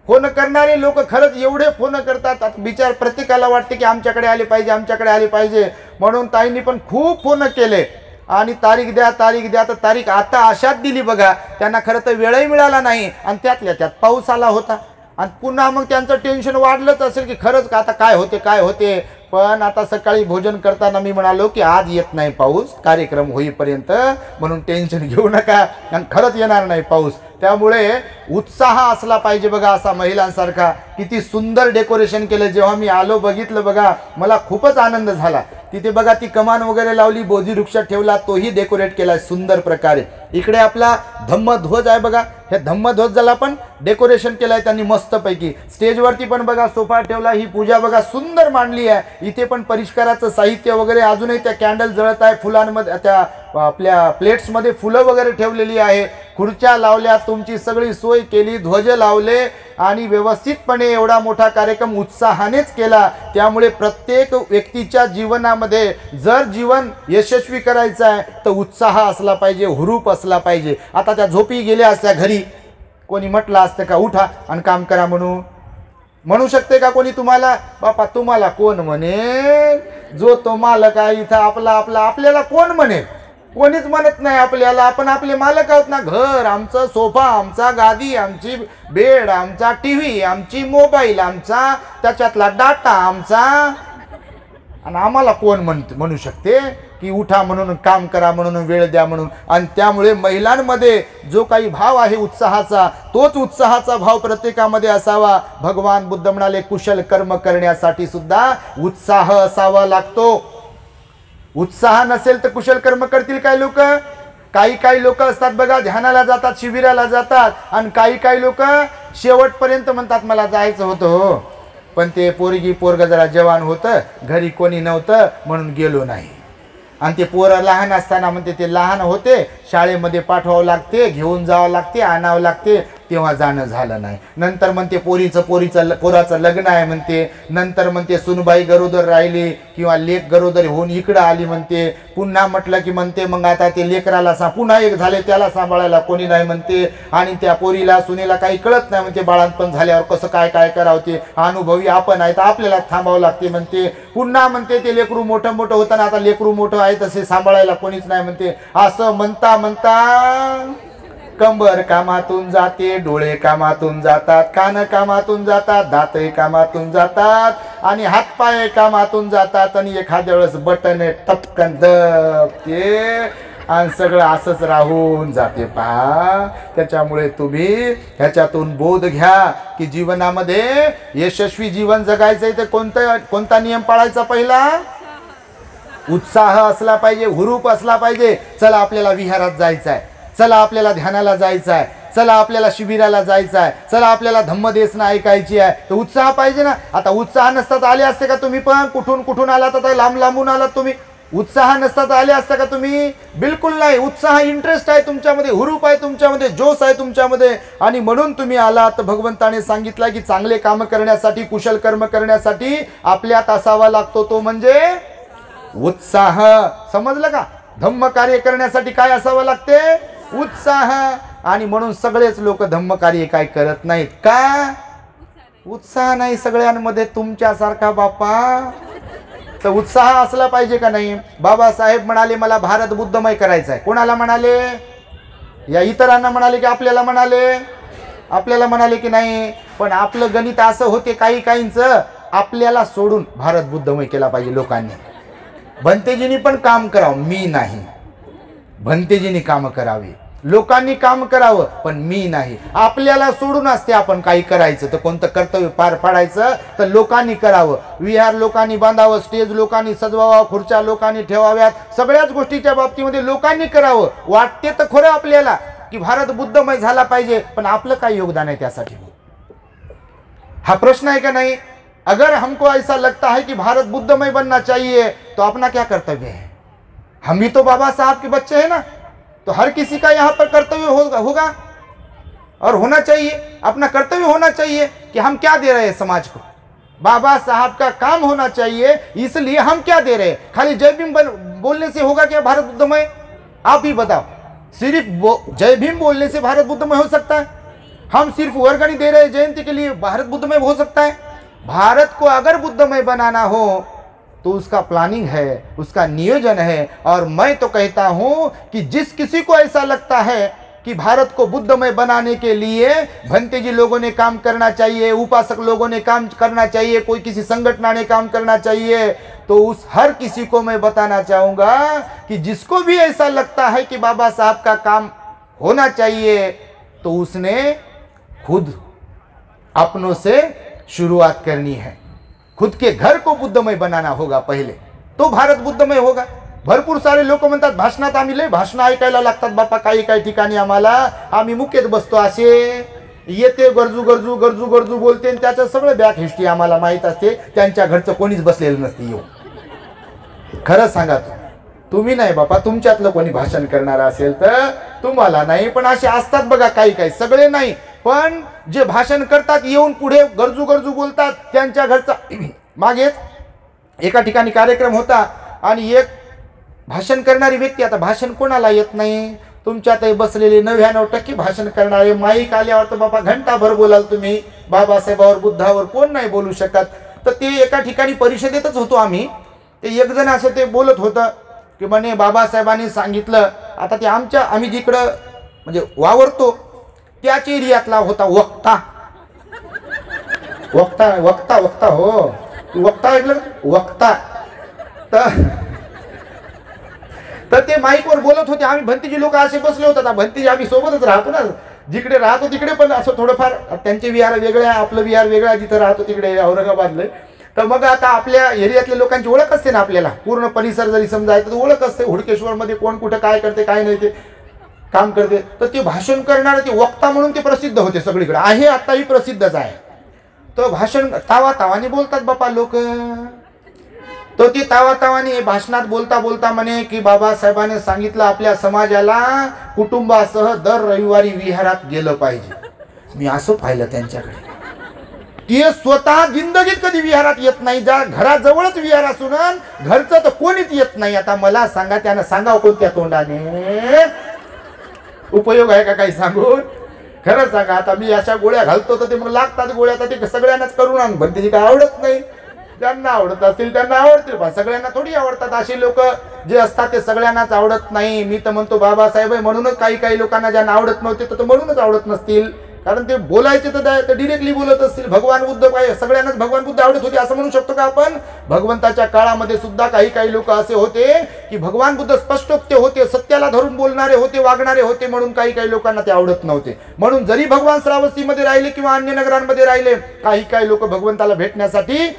फोन करणारे लोक खरंच एवढे फोन करतात, विचार प्रत्येकाला वाटते की आमच्याकडे आले पाहिजे, आमच्याकडे आले पाहिजे. म्हणून ताईंनी पण खूप फोन केले आणि तारीख द्या तारीख द्या. तर तारीख आता अशात दिली बघा, त्यांना खरं तर वेळही मिळाला नाही आणि त्यातल्या त्यात पाऊस आला होता. आणि पुन्हा मग त्यांचं टेन्शन वाढलंच असेल की खरंच का आता काय होते काय होते. पण आता सकाळी भोजन करताना मी म्हणालो की आज येत नाही पाऊस कार्यक्रम होईपर्यंत, म्हणून टेन्शन घेऊ नका आणि खरंच येणार नाही पाऊस. त्यामुळे उत्साह असला पाहिजे बघा असा महिलांसारखा. किती सुंदर डेकोरेशन केलं. जेव्हा मी आलो बघितलं बघा, मला खूपच आनंद झाला. तिथे बघा ती कमान वगैरे लावली, बोधी वृक्ष ठेवला, तोही डेकोरेट केला सुंदर प्रकारे. इकडे आपला धम्मध्वज आहे बघा, हे धम्मध्वजाला पण डेकोरेशन केलंय त्यांनी मस्तपैकी. स्टेजवरती पण बघा सोफा ठेवला, ही पूजा बघा सुंदर मांडली आहे. इथे पण परिष्काराचं साहित्य वगैरे, अजूनही त्या कॅन्डल जळत आहे फुलांमध्ये, त्या आपल्या प्लेट्समध्ये फुलं वगैरे ठेवलेली आहे. खुर्च्या लावल्या, तुमची सगळी सोय केली, ध्वज लावले आणि व्यवस्थितपणे एवढा मोठा कार्यक्रम उत्साहानेच केला. त्यामुळे प्रत्येक व्यक्तीच्या जीवनामध्ये जर जीवन यशस्वी करायचं आहे तर उत्साह असला पाहिजे, हुरूप असला पाहिजे. आता त्या झोपी गेल्या असत्या घरी, कोणी म्हटलं असतं का उठा आणि काम करा म्हणू शकते का कोणी तुम्हाला? बापा तुम्हाला कोण म्हणेल? जो तो मालक आहे इथं आपला आपल्याला कोण म्हणेल? कोणीच म्हणत नाही आपल्याला. आपण आपले मालक आहोत ना. घर आमचं, सोफा आमचा, गादी आमची, बेड आमचा, टीव्ही आमची, मोबाईल आमचा, त्याच्यातला डाटा आमचा. आणि आम्हाला कोण म्हणू शकते की उठा म्हणून, काम करा म्हणून, वेळ द्या म्हणून. आणि त्यामुळे महिलांमध्ये जो काही भाव आहे उत्साहाचा, तोच उत्साहाचा भाव प्रत्येकामध्ये असावा. भगवान बुद्ध म्हणाले कुशल कर्म करण्यासाठी सुद्धा उत्साह असावा लागतो. उत्साह नसेल तर कुशल कर्म करतील काय लोक? काही लोक असतात बघा, ध्यानाला जातात, शिबिराला जातात आणि काही लोक शेवटपर्यंत म्हणतात मला जायचं होतं हो, पण ते पोरग जरा जवान होतं, घरी कोणी नव्हतं म्हणून गेलो नाही. आणि ते पोरं लहान असताना म्हणते ते लहान होते, शाळेमध्ये पाठवावं लागते, घेऊन जावं लागते, आणावं लागते, तेव्हा जाणं झालं नाही. नंतर म्हणते पोराचं लग्न आहे म्हणते, नंतर म्हणते सुनबाई गरोदर राहिली किंवा लेक गरोदर होऊन इकडं आली म्हणते. पुन्हा म्हटलं की म्हणते मग आता ते लेकराला पुन्हा एक झाले, त्याला सांभाळायला कोणी नाही म्हणते. आणि त्या पोरीला सुनेला काही कळत नाही म्हणते, बाळांपण झाल्यावर कसं काय करावं ते अनुभवी आपण आहे तर आपल्याला थांबावं लागते म्हणते. पुन्हा म्हणते ते लेकरू मोठं होताना आता लेकरू मोठं आहे तसे सांभाळायला कोणीच नाही म्हणते. असं म्हणता कंबर कामातून जाते, डोळे कामातून जातात, कान कामातून जातात, दातही कामातून जातात आणि हातपाय कामातून जातात. आणि एखाद्या वेळेस बटन टपकन दबते आणि सगळं असंच राहून जाते पहा. त्याच्यामुळे तुम्ही ह्याच्यातून बोध घ्या की जीवनामध्ये यशस्वी जीवन जगायचंय तर कोणता नियम पाळायचा? पहिला उत्साह असला पाहिजे, हुरूप असला पाहिजे. चला आपल्याला विहारात जायचं आहे, चला आपल्याला ध्यानाला जायचं आहे, चला आपल्याला शिबिराला जायचं आहे, चला आपल्याला धम्मदेसना ऐकायची आहे, तर उत्साह पाहिजे ना. आता उत्साह नसतात आले असते का तुम्ही? पण कुठून आलात? आता लांबून आलात तुम्ही. उत्साह नसतात आले असता का तुम्ही? बिलकुल नाही. उत्साह, इंटरेस्ट आहे तुमच्यामध्ये, हुरूप आहे तुमच्यामध्ये, जोश आहे तुमच्यामध्ये आणि म्हणून तुम्ही आलात. भगवंताने सांगितलं की चांगले काम करण्यासाठी, कुशल कर्म करण्यासाठी आपल्यात असावा लागतो तो म्हणजे उत्साह. समजलं का? धम्म कार्य करण्यासाठी काय असावं लागते? उत्साह. आणि म्हणून सगळेच लोक धम्म कार्य काय करत नाहीत का? उत्साह नाही सगळ्यांमध्ये तुमच्यासारखा बापा. तर उत्साह असला पाहिजे का नाही? बाबासाहेब म्हणाले मला भारत बुद्धमय करायचा आहे. कोणाला म्हणाले? या इतरांना म्हणाले की आपल्याला म्हणाले? आपल्याला म्हणाले की नाही? पण आपलं गणित असं होते काहींचं, आपल्याला सोडून भारत बुद्धमय केला पाहिजे लोकांनी. भंतेजींनी पण काम करावं, मी नाही. भंतेजींनी काम करावे, लोकांनी काम करावं, पण मी नाही. आपल्याला सोडून असते आपण काही करायचं तर, कोणतं कर्तव्य पार पाडायचं तर लोकांनी करावं. विहार लोकांनी बांधावं, स्टेज लोकांनी सजवावं, खुर्च्या लोकांनी ठेवाव्यात, सगळ्याच गोष्टीच्या बाबतीमध्ये लोकांनी करावं. वाटते तर खरं आपल्याला की भारत बुद्धमय झाला पाहिजे, पण आपलं काय योगदान आहे त्यासाठी? हा प्रश्न आहे का नाही? अगर हमको ऐसा लगता है कि भारत बुद्धमय बनना चाहिए तो अपना क्या कर्तव्य है? हम भी तो बाबा साहब के बच्चे हैं ना, तो हर किसी का यहाँ पर कर्तव्य होगा और होना चाहिए। अपना कर्तव्य होना चाहिए कि हम क्या दे रहे हैं समाज को। बाबा साहब का काम होना चाहिए, इसलिए हम क्या दे रहे हैं। खाली जय भीम बोलने से होगा क्या भारत बुद्धमय? आप ही बताओ, सिर्फ जय भीम बोलने से भारत बुद्धमय हो सकता है? हम सिर्फ वर्गणी दे रहे हैं जयंती के लिए भारत बुद्धमय हो सकता है? भारत को अगर बुद्धमय बनाना हो तो उसका प्लानिंग है, उसका नियोजन है। और मैं तो कहता हूं कि जिस किसी को ऐसा लगता है कि भारत को बुद्धमय बनाने के लिए भंते जी लोगों ने काम करना चाहिए, उपासक लोगों ने काम करना चाहिए, कोई किसी संगठन ने काम करना चाहिए, तो उस हर किसी को मैं बताना चाहूंगा कि जिसको भी ऐसा लगता है कि बाबा साहब का काम होना चाहिए, तो उसने खुद अपनों से शुरुआत करनी है। खुद के घर को बुद्धमय बनाना होगा पहिले, तो भारत बुद्धमय होगा। भरपूर सारे लोक म्हणतात भाषणात आम्ही लय भाषण ऐकायला लागतात बापा, काही काही ठिकाणी आम्हाला, आम्ही मुकेत बसतो असे, येते गरजू गरजू गरजू गरजू बोलते आणि त्याचं सगळं बॅक हिस्ट्री आम्हाला माहीत असते, त्यांच्या घरचं कोणीच बसलेलं नसते येऊन। खरं सांगा तुम्ही नाही बापा, तुमच्यातलं कोणी भाषण करणार असेल तर तुम्हाला नाही, पण असे असतात बघा काही काही, सगळे नाही पण जे भाषण करतात येऊन पुढे गरजू गरजू बोलतात त्यांच्या घरचा। मागेच एका ठिकाणी कार्यक्रम होता आणि एक भाषण करणारी व्यक्ती, आता भाषण कोणाला येत नाही, तुमच्यातही बसलेले 99% भाषण करणारे, माईक आल्यावर तर बाबा घंटाभर बोलाल तुम्ही, बाबासाहेबावर बुद्धावर कोण नाही बोलू शकत। तर ते एका ठिकाणी परिषदेतच होतो आम्ही, ते एक जण असं ते बोलत होतं की म्हणे बाबासाहेबांनी सांगितलं, आता ते आम्ही जिकडं म्हणजे वावरतो त्याच एरियातला होता वक्ता वक्ता वक्ता वक्ता हो वक्ता ऐकलं वक्ता। तर ते माईकवर बोलत होते, आम्ही भंतीजी लोक असे बसले होते। आता भंतीजी आम्ही सोबतच राहतो ना, जिकडे राहतो तिकडे पण असं थोडंफार त्यांचे विहार वेगळे आहे, आपलं विहार वेगळं आहे, जिथं राहतो तिकडे औरंगाबादला। तर मग आता आपल्या एरियातल्या लोकांची ओळख असते ना आपल्याला, पूर्ण परिसर जरी समजायचं तर ओळख असते, हुडकेश्वर मध्ये कोण कुठं काय करते काय नाही ते काम करते। तर ते भाषण करणारे ते वक्ता म्हणून ते प्रसिद्ध होते सगळीकडे, आहे आताही प्रसिद्धच आहे। तो भाषण तावातावाने बोलतात बापा लोक, तो ते तावातावाने भाषणात बोलता बोलता म्हणे की बाबासाहेबांनी सांगितलं आपल्या समाजाला कुटुंबासह दर रविवारी विहारात गेलं पाहिजे। मी असं पाहिलं त्यांच्याकडे, ते स्वतः जिंदगीत कधी विहारात येत नाही, ज्या घराजवळच विहार असून घरचं तर कोणीच येत नाही। आता मला सांगा, त्यानं सांगावं कोणत्या तोंडाने? उपयोग आहे का काही सांगून? खरं सांगा, आता मी अशा गोळ्या घालतो तर ते मग लागतात गोळ्या, तर ते सगळ्यांनाच करून आण, पण त्याची काय आवडत नाही। ज्यांना आवडत असतील त्यांना आवडतील, पण सगळ्यांना थोडी आवडतात। असे लोक जे असतात ते सगळ्यांनाच आवडत नाही। मी तर म्हणतो बाबासाहेब आहे म्हणूनच काही लोकांना ज्यांना आवडत नव्हते तर म्हणूनच आवडत नसतील, कारण ते बोलायचे तर डिरेक्टली बोलत असतील। भगवान बुद्ध काय सगळ्यांनाच भगवान बुद्ध आवडत होते असं म्हणू शकतो का आपण? भगवंताच्या काळामध्ये सुद्धा काही लोक असे होते की भगवान बुद्ध स्पष्टोक्त होते, सत्याला धरून बोलणारे होते, वागणारे होते, म्हणून काही लोकांना ते आवडत नव्हते। म्हणून जरी भगवान श्रावस्तीमध्ये राहिले किंवा अन्य नगरांमध्ये राहिले, काही लोक भगवंताला भेटण्यासाठी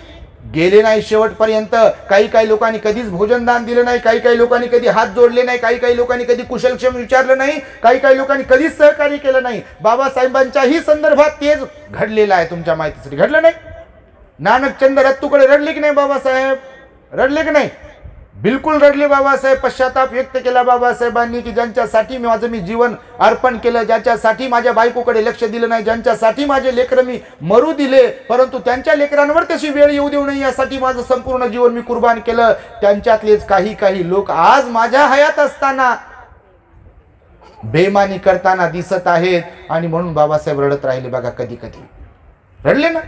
गेले नाही शेवटपर्यंत। काही लोकांनी कधीच भोजनदान दिलं नाही, काही लोकांनी कधी हात जोडले नाही, काही लोकांनी कधी कुशलक्षेम विचारलं नाही, काही लोकांनी कधीच सहकार्य केलं नाही। बाबासाहेबांच्याही संदर्भात तेच घडलेलं आहे, तुमच्या माहितीसाठी घडलं नाही? नानकचंद रत्तूकडे रडले की नाही बाबासाहेब? रडले की नाही? बिलकुल रडले बाबासाहेब। पश्चाताप व्यक्त केला बाबासाहेबांनी की ज्यांच्यासाठी माझं मी जीवन अर्पण केलं, ज्यांच्यासाठी माझ्या बायकोकडे लक्ष दिलं नाही, ज्यांच्यासाठी माझे लेकरं मी मरू दिले, परंतु त्यांच्या लेकरांवर तशी वेळ येऊ देऊ नये यासाठी माझं संपूर्ण जीवन मी कुर्बान केलं, त्यांच्यातलेच काही लोक आज माझ्या हयात असताना बेईमानी करताना दिसत आहेत। आणि म्हणून बाबासाहेब रडत राहिले बघा, कधी रडले ना।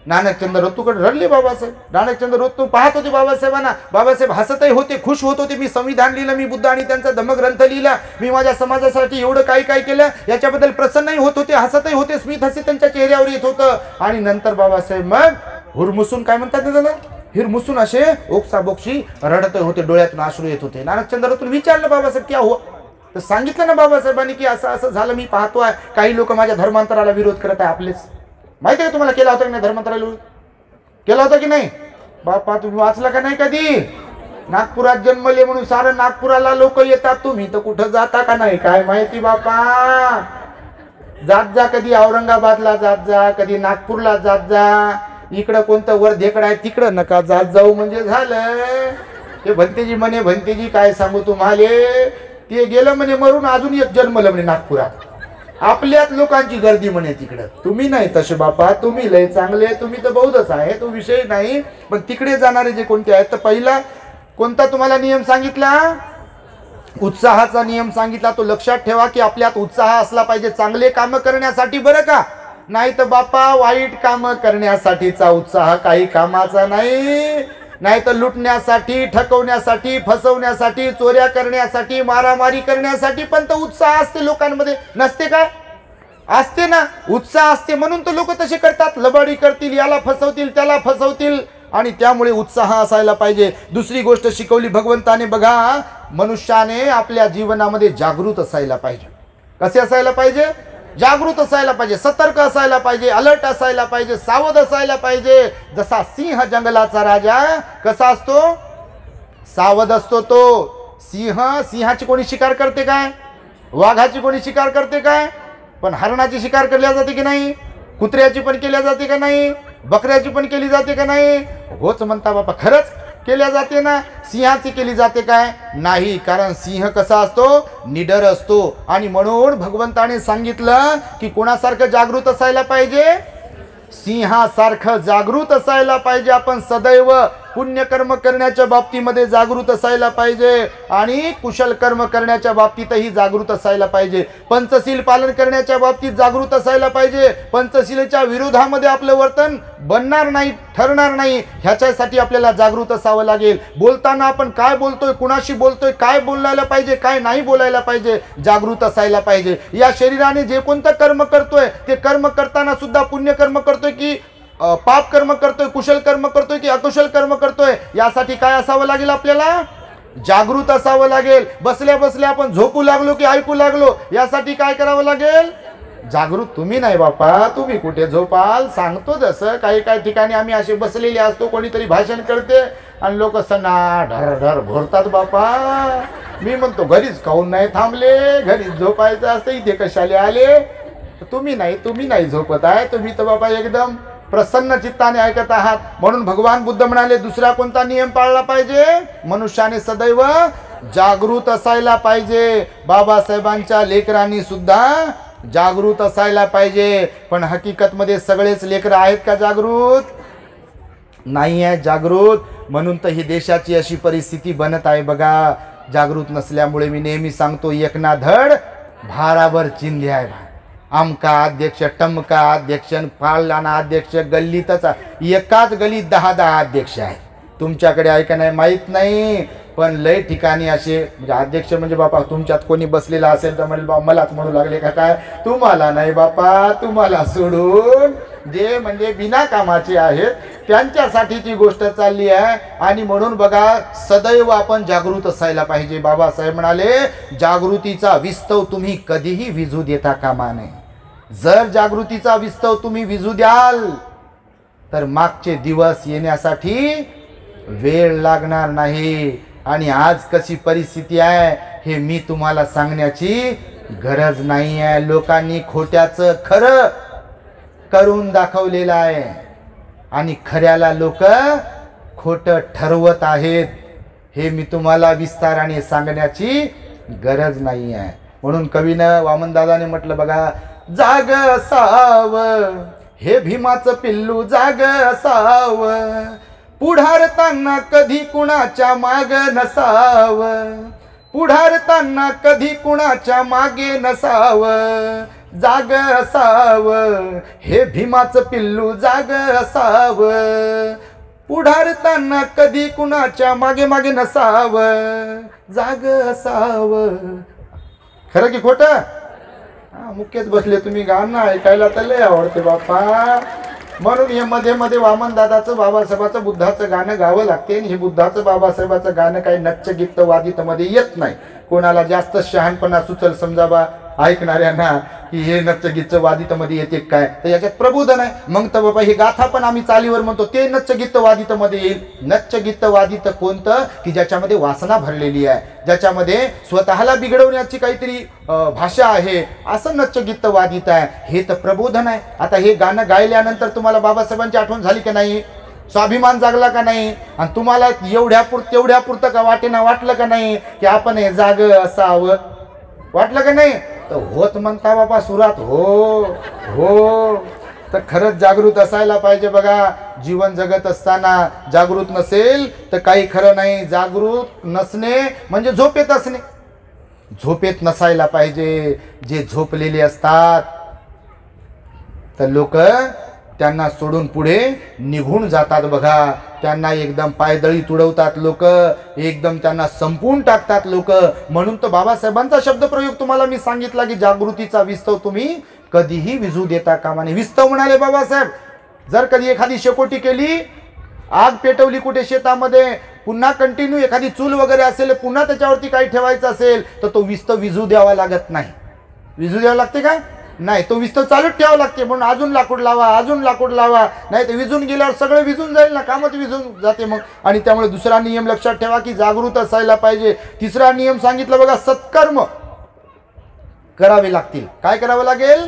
नानकचंद रत्तूकडे रडले बाबासाहेब। नानकचंद रत्तू पाहत होते बाबासाहेबांना, बाबासाहेब हसतही होते, खुश होत होते। मी संविधान लिहिलं, मी बुद्ध आणि त्यांचा धम्मग्रंथ लिहिला, मी माझ्या समाजासाठी एवढं काय केलं याच्याबद्दल प्रसन्नही होत होते, हसतही होते, स्मित हास्य त्यांच्या चेहऱ्यावर येत होतं। आणि नंतर बाबासाहेब मग हुरमुसून काय म्हणतात ना त्याला, हिरमुसून असे ओक्साबोक्षी रडत होते, डोळ्यातून अश्रू येत होते। नानकचंद रत्तून विचारलं बाबासाहेब क्या हुआ? तर सांगितलं ना बाबासाहेबांनी की असं झालं, मी पाहतोय काही लोक माझ्या धर्मांतराला विरोध करत आहे। आपलेच माहिती आहे तुम्हाला, केला होता की नाही धर्मांतराला? केला होता की नाही बापा? तुम्ही वाचला का नाही कधी? नागपुरात जन्मले म्हणून सारं नागपुराला लोक येतात, तुम्ही तर कुठं जाता का नाही काय माहिती बापा? जात जा, कधी औरंगाबादला जात जा, कधी नागपूरला जात जा, इकडं कोणतं वर धेकड आहे तिकडं नका जात जाऊ म्हणजे झालं। ते भंतेजी म्हणे, भंतेजी काय सांगू तुम्हाला, ते गेलं म्हणे मरून, अजून एक जन्मलं म्हणे नागपुरात. आपल्याच लोकांची गर्दी म्हणे तिकडं. तुम्ही नाही तसे बापा, तुम्ही लय चांगले, तुम्ही तर बौद्धच आहे, तो विषय नाही. पण तिकडे जाणारे जे कोणते आहेत, तर पहिला कोणता तुम्हाला नियम सांगितला, उत्साहाचा नियम सांगितला. तो लक्षात ठेवा की आपल्यात उत्साह असला पाहिजे चांगले काम करण्यासाठी, बरं का. नाही तर बापा वाईट काम करण्यासाठीचा उत्साह काही कामाचा नाही. नाही तर लुटण्यासाठी, ठकवण्यासाठी, फसवण्यासाठी, चोऱ्या करण्यासाठी, मारामारी करण्यासाठी पण तो उत्साह असते लोकांमध्ये, नसते काय? असते ना, उत्साह असते म्हणून तर लोक तसे करतात, लबाडी करतील, याला फसवतील, त्याला फसवतील, आणि त्यामुळे उत्साह असायला पाहिजे. दुसरी गोष्ट शिकवली भगवंताने बघा, मनुष्याने आपल्या जीवनामध्ये जागृत असायला पाहिजे. कसे असायला पाहिजे? जागृत असायला पाहिजे, सतर्क असायला पाहिजे, अलर्ट असायला पाहिजे, सावध असायला पाहिजे. जसा सिंह जंगलाचा राजा कसा असतो? सावध असतो तो. सिंहाची कोणी शिकार करते काय? वाघाची कोणी शिकार करते काय? पण हरणाची शिकार केल्या जाते की नाही? कुत्र्याची पण केल्या जाते का नाही? बकऱ्याची पण केली जाते का नाही? होच म्हणता बापा, खरंच केल्या जाते ना. सिंहाची केली जाते काय? नाही. कारण सिंह कसा असतो? निडर असतो. आणि म्हणून भगवंताने सांगितलं की कोणासारखं जागृत असायला पाहिजे? सिंहासारखं जागृत असायला पाहिजे. आपण सदैव पुण्यकर्म करण्याच्या बाबतीमध्ये जागृत असायला पाहिजे आणि कुशल कर्म करण्याच्या बाबतीतही जागृत असायला पाहिजे. पंचशील पालन करण्याच्या बाबतीत जागृत असायला पाहिजे. पंचशीलेच्या विरोधामध्ये आपलं वर्तन बनणार नाही, ठरणार नाही. ह्याच्यासाठी आपल्याला जागृत असावं लागेल. बोलताना आपण काय बोलतोय, कुणाशी बोलतोय, काय बोलायला पाहिजे, काय नाही बोलायला पाहिजे, जागृत असायला पाहिजे. या शरीराने जे कोणतं कर्म करतोय ते कर्म करताना सुद्धा पुण्यकर्म करतोय की पाप कर्म करतोय, कुशल कर्म करतोय की अकुशल कर्म करतोय, यासाठी काय असावं लागेल? आपल्याला जागृत असावं लागेल. बसल्या बसल्या आपण झोपू लागलो की ऐकू लागलो, यासाठी काय करावं लागेल? जागृत. तुम्ही नाही बापा, तुम्ही कुठे झोपाल? सांगतो जसं काही काही ठिकाणी आम्ही असे बसलेले असतो, कोणीतरी भाषण करते आणि लोक सणा ढर ढर घोरतात बापा. मी म्हणतो घरीच काहून नाही थांबले, घरीच झोपायचं असतं, इथे कशाले आले? तुम्ही नाही झोपत आहे, तुम्ही तर बाबा एकदम प्रसन्न चित्ताने ऐकत आहात. म्हणून भगवान बुद्ध म्हणाले, दुसरा कोणता नियम पाळला पाहिजे? मनुष्याने सदैव जागृत असायला पाहिजे. बाबासाहेबांच्या लेकरांनी सुद्धा जागृत असायला पाहिजे. पण हकीकतमध्ये सगळेच लेकर आहेत का जागृत? नाही आहे जागृत. म्हणून तर ही देशाची अशी परिस्थिती बनत आहे बघा. जागृत नसल्यामुळे मी नेहमी सांगतो, एक ना धड भाराभर चिंध्या आहे. आमका अध्यक्ष, टमका अध्यक्ष, पाळलाना अध्यक्ष, गल्लीतच एकाच गल्लीत 10 अध्यक्ष आहेत. तुमच्याकडे आहे का नाही माहीत नाही, पण लय ठिकाणी असे म्हणजे अध्यक्ष म्हणजे बापा तुमच्यात कोणी बसलेला असेल तर म्हणेल बा मलाच म्हणू लागले का काय? तुम्हाला नाही बापा, तुम्हाला सोडून जे म्हणजे बिना कामाचे आहेत त्यांच्यासाठीची गोष्ट चालली आहे. आणि म्हणून बघा, सदैव आपण जागृत असायला पाहिजे. बाबासाहेब म्हणाले, जागृतीचा विस्तव तुम्ही कधीही विझू देता कामा नये. जर जागृतीचा विस्तव तुम्ही विझू द्याल तर मागचे दिवस येण्यासाठी वेळ लागणार नाही. आणि आज कशी परिस्थिती आहे हे मी तुम्हाला सांगण्याची गरज नाही आहे. लोकांनी खोट्याचं खरं करून दाखवलेलं आहे आणि खऱ्याला लोक खोटं ठरवत आहेत. हे मी तुम्हाला विस्ताराने सांगण्याची गरज नाही आहे. म्हणून कवीनं वामनदादाने म्हटलं बघा, जाग असाव हे भीमाचं पिल्लू, जाग असाव पुढारताना कधी कुणाच्या माग नसाव, पुढारताना कधी कुणाच्या मागे नसाव, जाग असाव हे भीमाचं पिल्लू, जाग असाव पुढारताना कधी कुणाच्या मागे मागे नसाव, जाग असाव. खरं की खोटं? मुख्यच बसले तुम्ही, गाणं ऐकायला तर लय आवडते बापा. म्हणून हे मध्ये मध्ये वामनदादाचं बाबासाहेबाचं बुद्धाचं गाणं गावं लागते. आणि हे बुद्धाचं बाबासाहेबाचं गाणं काही नच्च गीत वादित मध्ये येत नाही. कोणाला जास्त शहाणपणा सुचल समजावा ऐकणाऱ्यांना की हे नच्च गीत वादित मध्ये येते काय, तर याच्यात प्रबोधन आहे. मग तर बाबा ही गाथा पण आम्ही चालीवर म्हणतो ते नच्च गीत वादित मध्ये येईल. नच्च गीत वादित कोणतं? की ज्याच्यामध्ये वासना भरलेली आहे, ज्याच्यामध्ये स्वतःला बिघडवण्याची काहीतरी भाषा आहे, असं नच्च गीत वादित आहे. हे तर प्रबोधन आहे. आता हे गाणं गायल्यानंतर तुम्हाला बाबासाहेबांची आठवण झाली की नाही? स्वाभिमान जागला का नाही? आणि तुम्हाला तेवढ्या पुरतं का वाटलं का नाही की आपण हे जाग असावं? वाटलं का नाही? तर होत म्हणता बाबा सुरात, हो हो. तर खरंच जागृत असायला पाहिजे बघा. जीवन जगत असताना जागृत नसेल तर काही खरं नाही. जागृत नसणे म्हणजे झोपेत असणे. झोपेत नसायला पाहिजे. जे झोपलेले असतात तर लोक त्यांना सोडून पुढे निघून जातात बघा. त्यांना एकदम पायदळी तुडवतात लोक, एकदम त्यांना संपवून टाकतात लोक. म्हणून तर बाबासाहेबांचा शब्दप्रयोग तुम्हाला मी सांगितला की जागृतीचा विस्तव तुम्ही कधीही विझू देता कामा नये. विस्तव म्हणाले बाबासाहेब. जर कधी एखादी शेकोटी केली, आग पेटवली कुठे शेतामध्ये, पुन्हा कंटिन्यू एखादी चूल वगैरे असेल, पुन्हा त्याच्यावरती काही ठेवायचं असेल तर तो विस्तव विझू द्यावा लागत नाही. विझू द्यावा लागते का? नाही. तो विस्तव चालूच ठेवावा लागते. म्हणून अजून लाकूड लावा, अजून लाकूड लावा. नाही तर विझून गेल्यावर सगळं विझून जाईल ना, कामच विझून जाते मग. आणि त्यामुळे दुसरा नियम लक्षात ठेवा की जागृत असायला पाहिजे. तिसरा नियम सांगितलं बघा, सत्कर्म करावे लागतील. काय करावं लागेल?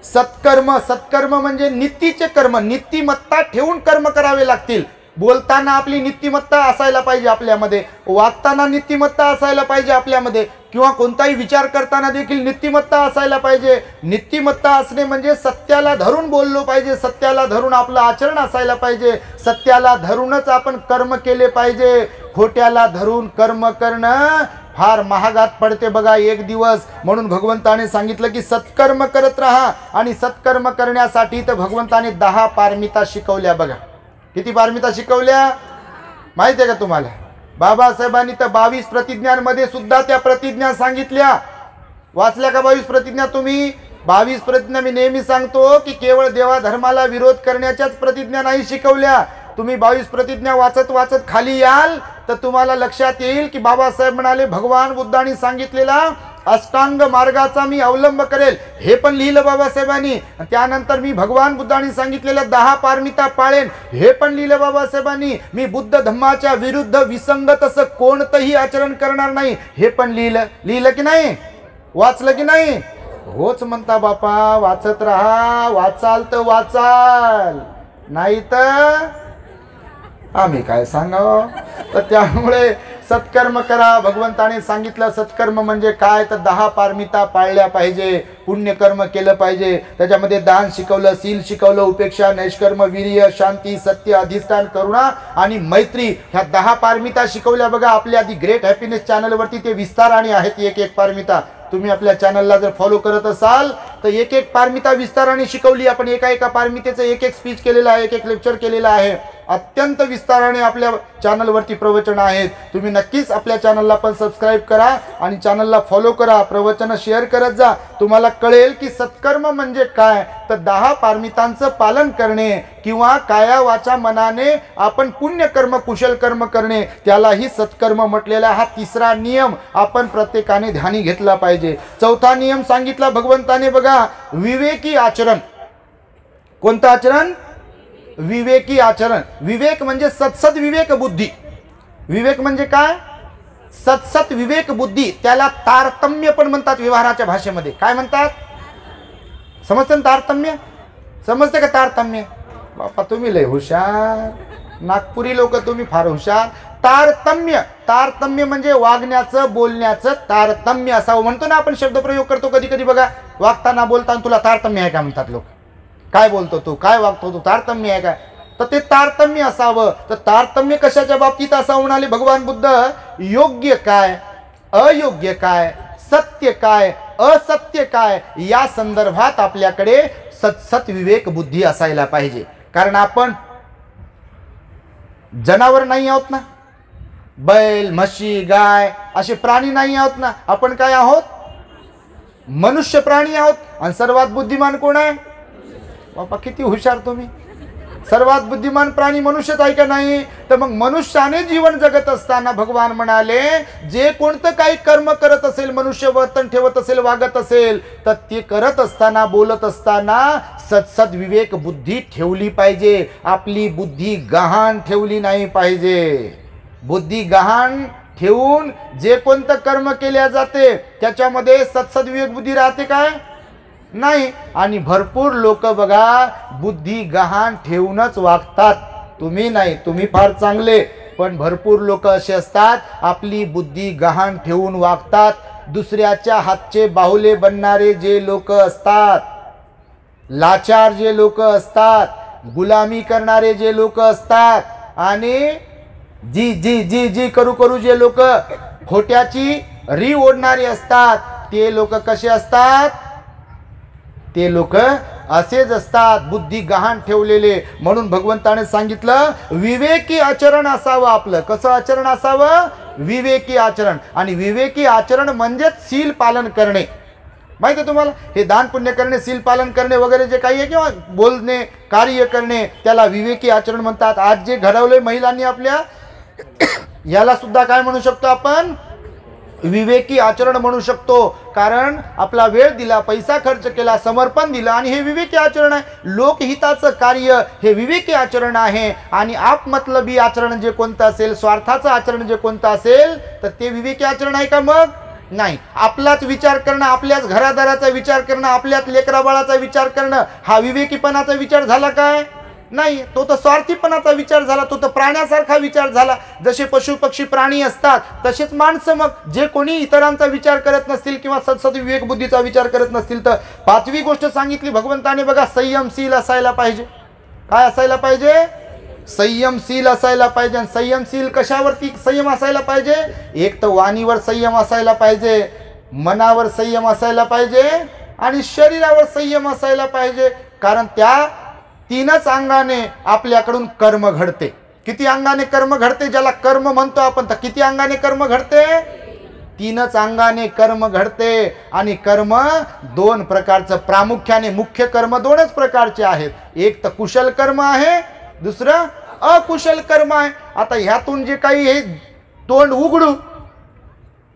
सत्कर्म. सत्कर्म म्हणजे नीतीचे कर्म, नीतिमत्ता ठेवून कर्म करावे लागतील. बोलताना आपली नीतिमत्ता असायला पाहिजे आपल्यामध्ये, वागताना नीतिमत्ता असायला पाहिजे आपल्यामध्ये, किंवा कोणताही विचार करताना देखील नीतिमत्ता असायला पाहिजे. नीतिमत्ता असणे म्हणजे सत्याला धरून बोललो पाहिजे, सत्याला धरून आपलं आचरण असायला पाहिजे, सत्याला धरूनच आपण कर्म केले पाहिजे. खोट्याला धरून कर्म करणं फार महागात पडते बघा एक दिवस. म्हणून भगवंताने सांगितलं की सत्कर्म करत राहा. आणि सत्कर्म करण्यासाठी तर भगवंताने 10 पारमिता शिकवल्या बघा. किती पारमिता शिकवल्या माहिती आहे का तुम्हाला? बाबासाहेबांनी तर 22 प्रतिज्ञांमध्ये सुद्धा त्या प्रतिज्ञा सांगितल्या. वाचल्या का 22 प्रतिज्ञा तुम्ही? 22 प्रतिज्ञा मी नेहमी सांगतो की केवळ देवा धर्माला विरोध करण्याच्याच प्रतिज्ञा नाही शिकवल्या. तुम्ही 22 प्रतिज्ञा वाचत वाचत खाली याल तर तुम्हाला लक्षात येईल की बाबासाहेब म्हणाले भगवान बुद्धांनी सांगितलेला अष्टांग मार्गाचा मी अवलंब करेल, हे पण लिहिलं बाबासाहेबांनी. त्यानंतर मी भगवान बुद्धांनी सांगितलेल्या 10 पारमिता पाळेन, हे पण लिहिलं बाबासाहेबांनी. मी बुद्ध धम्माच्या विरुद्ध विसंगत असं कोणतंही आचरण करणार नाही, हे पण लिहिलं. लिहिलं की नाही? वाचलं की नाही? होच म्हणता बापा. वाचत राहा. वाचाल तर वाचाल, नाही तर आम्ही काय सांगावं. तर त्यामुळे सत्कर्म करा. भगवंताने सांगितलं सत्कर्म म्हणजे काय, तर 10 पारमिता पाळल्या पाहिजे, पुण्यकर्म केलं पाहिजे. त्याच्यामध्ये दान शिकवलं, शील शिकवलं, उपेक्षा, नैष्कर्म, वीर्य, शांती, सत्य, अधिष्ठान, करुणा आणि मैत्री, ह्या 10 पारमिता शिकवल्या बघा. आपल्या आधी ग्रेट हॅपीनेस चॅनलवरती ते विस्ताराने आहेत एक एक पारमिता. तुम्ही आपल्या चॅनलला जर फॉलो करत असाल तर एक एक पारमिता विस्ताराने शिकवली आपण. एका पारमितेचं एक एक स्पीच केलेलं आहे, एक एक लेक्चर केलेलं आहे. अत्यंत विस्ताराने आपल्या चॅनलवरती प्रवचन आहेत. तुम्ही नक्कीच आपल्या चॅनलला पण सबस्क्राईब करा आणि चॅनलला फॉलो करा. प्रवचन शेअर करत जा. तुम्हाला कळेल की सत्कर्म म्हणजे काय, तर 10 पारमितांचं पालन करणे किंवा काया वाचा मनाने आपण पुण्यकर्म कुशल कर्म करणे, त्यालाही सत्कर्म म्हटलेला हा तिसरा नियम आपण प्रत्येकाने ध्यानी घेतला पाहिजे. चौथा नियम सांगितला भगवंताने बघा, विवेकी आचरण. कोणतं आचरण? विवेकी आचरण. विवेक म्हणजे सत्सद विवेक बुद्धी. विवेक म्हणजे काय? सत्सत विवेक बुद्धी. त्याला तारतम्य पण म्हणतात व्यवहाराच्या भाषेमध्ये. काय म्हणतात? समजतं ना तारतम्य? समजते का तारतम्य? बापा तुम्ही लय हुशार, नागपुरी लोक तुम्ही फार हुशार. तारतम्य. तारतम्य म्हणजे वागण्याचं बोलण्याचं तारतम्य असावं. म्हणतो ना आपण, शब्दप्रयोग करतो कधी कधी बघा, वागताना बोलताना तुला तारतम्य आहे का म्हणतात लोक. काय बोलतो तू, काय वागतो तू, तारतम्य आहे का? तर ते तारतम्य असावं. तर तारतम्य कशाच्या बाबतीत असावं म्हणाले भगवान बुद्ध? योग्य काय, अयोग्य काय, सत्य काय, असत्य काय, या संदर्भात आपल्याकडे सत्सत विवेक बुद्धी असायला पाहिजे. कारण आपण जनावर नाही आहोत ना, बैल, म्हशी, गाय असे प्राणी नाही आहोत ना. आपण काय आहोत? मनुष्य प्राणी आहोत. आणि सर्वात बुद्धिमान कोण आहे? बापा किती हुशार तुम्ही. सर्वात बुद्धिमान प्राणी मनुष्यच आहे का नाही? तर मग मनुष्याने जीवन जगत असताना भगवान म्हणाले जे कोणतं काही कर्म करत असेल, मनुष्य वर्तन ठेवत असेल, वागत असेल, तर ते करत असताना, बोलत असताना सत्सद विवेक बुद्धी ठेवली पाहिजे. आपली बुद्धी गहाण ठेवली नाही पाहिजे. बुद्धी गहाण ठेवून जे कोणतं कर्म केल्या जाते त्याच्यामध्ये सत्सद विवेक बुद्धी राहते काय? नाही. आणि भरपूर लोक बघा बुद्धी गहाण ठेवूनच वागतात. तुम्ही नाही, तुम्ही फार चांगले, पण भरपूर लोक असे असतात आपली बुद्धी गहाण ठेवून वागतात. दुसऱ्याच्या हातचे बाहुले बनणारे जे लोक असतात, लाचार जे लोक असतात, गुलामी करणारे जे लोक असतात, आणि जी जी जी जी करू करू जे लोक खोट्याची री ओढणारे असतात, ते लोक कसे असतात? ते लोक असेच असतात, बुद्धी गहाण ठेवलेले. म्हणून भगवंताने सांगितलं विवेकी आचरण असावं आपलं. कसं आचरण असावं? विवेकी आचरण. आणि विवेकी आचरण म्हणजेच शील पालन करणे. माहिती आहे तुम्हाला? हे दान पुण्य करणे, शील पालन करणे वगैरे जे काही आहे, किंवा बोलणे, कार्य करणे, त्याला विवेकी आचरण म्हणतात. आज जे घडवले महिलांनी आपल्या, याला सुद्धा काय म्हणू शकतो आपण? विवेकी आचरण म्हणू शकतो. कारण आपला वेळ दिला, पैसा खर्च केला, समर्पण दिलं, आणि हे विवेकी आचरण आहे. लोकहिताचं कार्य हे विवेकी आचरण आहे. आणि आपमतलबी आचरण जे कोणतं असेल, स्वार्थाचं आचरण जे कोणतं असेल, तर ते विवेकी आचरण आहे का? मग नाही. आपलाच विचार करणं, आपल्याच घरादाराचा विचार करणं, आपल्याच लेकराबाळाचा विचार करणं, हा विवेकीपणाचा विचार झाला काय? नाही. तो तर स्वार्थीपणाचा विचार झाला, तो तर प्राण्यासारखा विचार झाला. जसे पशु पक्षी प्राणी असतात तसेच माणसं. मग जे कोणी इतरांचा विचार करत नसतील किंवा सदसद विवेक बुद्धीचा विचार करत नसतील, तर पाचवी गोष्ट सांगितली भगवंताने बघा, संयमशील असायला पाहिजे. काय असायला पाहिजे? संयमशील असायला पाहिजे. संयमशील कशावरती संयम असायला पाहिजे? एक तर वाणीवर संयम असायला पाहिजे, मनावर संयम असायला पाहिजे, आणि शरीरावर संयम असायला पाहिजे. कारण त्या तीनच अंगाने आपल्याकडून कर्म घडते. किती अंगाने कर्म घडते? ज्याला कर्म म्हणतो आपण, तर किती अंगाने कर्म घडते? तीनच अंगाने कर्म घडते. आणि कर्म दोन प्रकारचं, प्रामुख्याने मुख्य कर्म दोनच प्रकारचे आहेत. एक तर कुशल कर्म आहे, दुसरं अकुशल कर्म आहे. आता ह्यातून जे काही हे तोंड उघडू,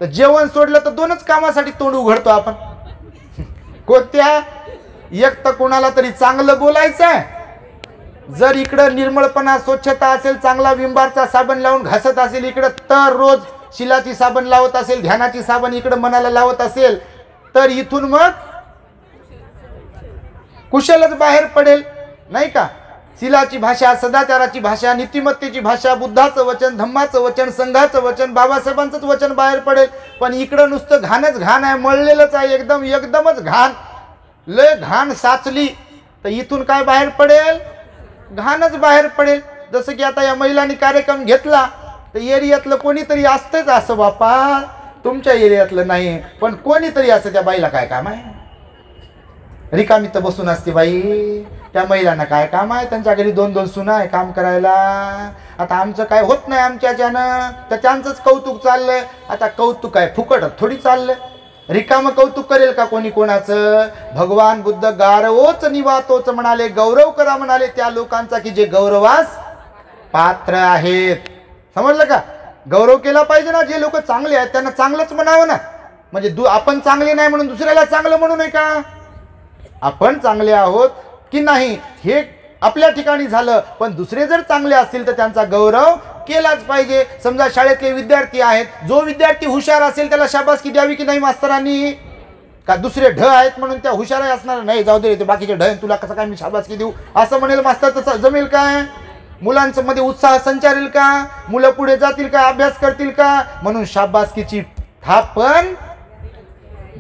तर जेवण सोडलं तर दोनच कामासाठी तोंड उघडतो आपण. कोणत्या? एक तर कोणाला तरी चांगलं बोलायचं आहे. जर इकडं निर्मळपणा, स्वच्छता असेल, चांगला विंबारचा साबण लावून घासत असेल इकडं, तर रोज शिलाची साबण लावत असेल, ध्यानाची साबण इकडं मनाला लावत असेल, तर इथून मग कुशलच बाहेर पडेल, नाही का? शिलाची भाषा, सदाचाराची भाषा, नीतिमत्तेची भाषा, बुद्धाचं वचन, धम्माचं वचन, संघाचं वचन, बाबासाहेबांचंच वचन बाहेर पडेल. पण इकडं नुसतं घाणच घाण आहे, मळलेलंच आहे, एकदमच घाण, लय घाण साचली, तर इथून काय बाहेर पडेल? घाणच बाहेर पडेल. जसं की आता या महिलांनी कार्यक्रम घेतला, तर एरियातलं कोणीतरी असतंच असं, बापा तुमच्या एरियातलं नाही, पण कोणीतरी असं. त्या बाईला काय काम आहे? रिकामी तर बसून असते बाई. त्या महिलांना काय काम आहे? त्यांच्या घरी 2-2 सुना आहे काम करायला. आता आमचं काय होत नाही आमच्याच्यानं, तर त्यांचंच कौतुक चाललंय. आता कौतुक आहे फुकट थोडी चाललंय. रिकाम कौतुक करेल का कोणी कोणाचं? भगवान बुद्ध गारवोच निवातोच म्हणाले, गौरव करा म्हणाले त्या लोकांचा की जे गौरवास पात्र आहेत. समजलं का? गौरव केला पाहिजे ना. जे लोक चांगले आहेत त्यांना चांगलंच म्हणावं ना. म्हणजे आपण चांगले नाही म्हणून दुसऱ्याला चांगलं म्हणू नये का? आपण चांगले आहोत की नाही हे आपल्या ठिकाणी झालं, पण दुसरे जर चांगले असतील तर त्यांचा गौरव केलाच पाहिजे. समजा शाळेतले विद्यार्थी आहेत, जो विद्यार्थी हुशार असेल त्याला शाबासकी द्यावी की नाही मास्तरांनी? का दुसरे ढ आहेत म्हणून त्या हुशार असणार नाही, जाऊ दे ते बाकीचे ढ, तुला कसं काय मी शाबासकी देऊ असं म्हणेल मास्तर? तसं जमेल काय? मुलांचं मध्ये उत्साह संचारेल का? मुलं पुढे जातील का? अभ्यास करतील का? म्हणून शाबासकीची थाप पण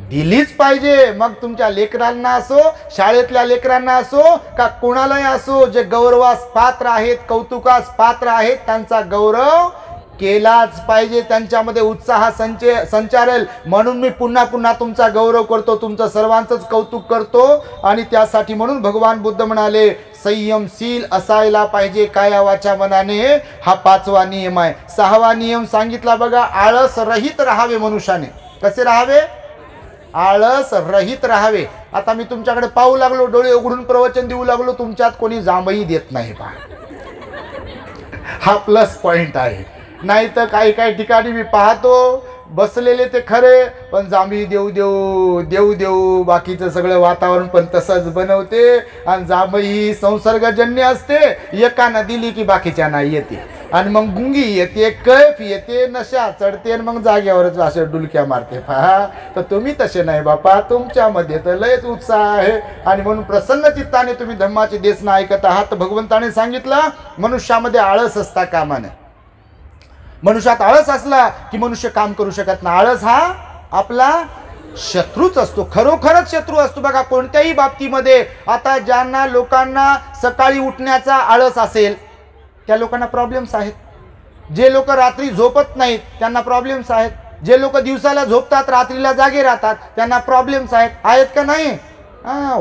दिलीच पाहिजे. मग तुमच्या लेकरांना असो, शाळेतल्या लेकरांना असो, का कोणालाही असो, जे गौरवास पात्र आहेत, कौतुकास पात्र आहेत, त्यांचा गौरव केलाच पाहिजे. त्यांच्यामध्ये उत्साह संचारेल. म्हणून मी पुन्हा पुन्हा तुमचा गौरव करतो, तुमचं सर्वांचंच कौतुक करतो. आणि त्यासाठी म्हणून भगवान बुद्ध म्हणाले संयमशील असायला पाहिजे काया वाचा मनाने. हा 5वा नियम आहे. 6वा नियम सांगितला बघा, आळस रहित राहावे मनुष्याने. कसे राहावे? आळस रहित राहावे. आता मी तुमच्याकडे पाहू लागलो, डोळे उघडून प्रवचन देऊ लागलो, तुमच्यात कोणी जांभई देत नाही पहा. हा प्लस पॉइंट आहे. नाही तर काही काही ठिकाणी मी पाहतो बसलेले ते खरे, पण जांभी देऊ देऊ देऊ देऊ बाकीचं सगळं वातावरण पण तसंच बनवते. आणि जांभई ही संसर्गजन्य असते, एकानं दिली की बाकीच्या नाही येते. आणि मग गुंगी येते, कैफ येते, नशा चढते आणि मग जाग्यावरच असे डुलक्या मारते. पहा, तर तुम्ही तसे नाही बापा, तुमच्यामध्ये तर लयच उत्साह आहे आणि म्हणून प्रसन्न चित्ताने तुम्ही धम्माचे देशना ऐकत आहात. तर भगवंताने सांगितलं मनुष्यामध्ये आळस असता कामा नये. मनुष्यात आळस असला की मनुष्य काम करू शकत नाही. आळस हा आपला शत्रूच असतो, खरोखरच शत्रू असतो. बघा कोणत्याही बाबतीमध्ये आता ज्यांना लोकांना सकाळी उठण्याचा आळस असेल त्या लोकांना प्रॉब्लेम्स आहेत. जे लोक रात्री झोपत नाहीत त्यांना प्रॉब्लेम्स आहेत. जे लोक दिवसाला झोपतात रात्रीला जागे राहतात त्यांना प्रॉब्लेम्स आहेत का नाही?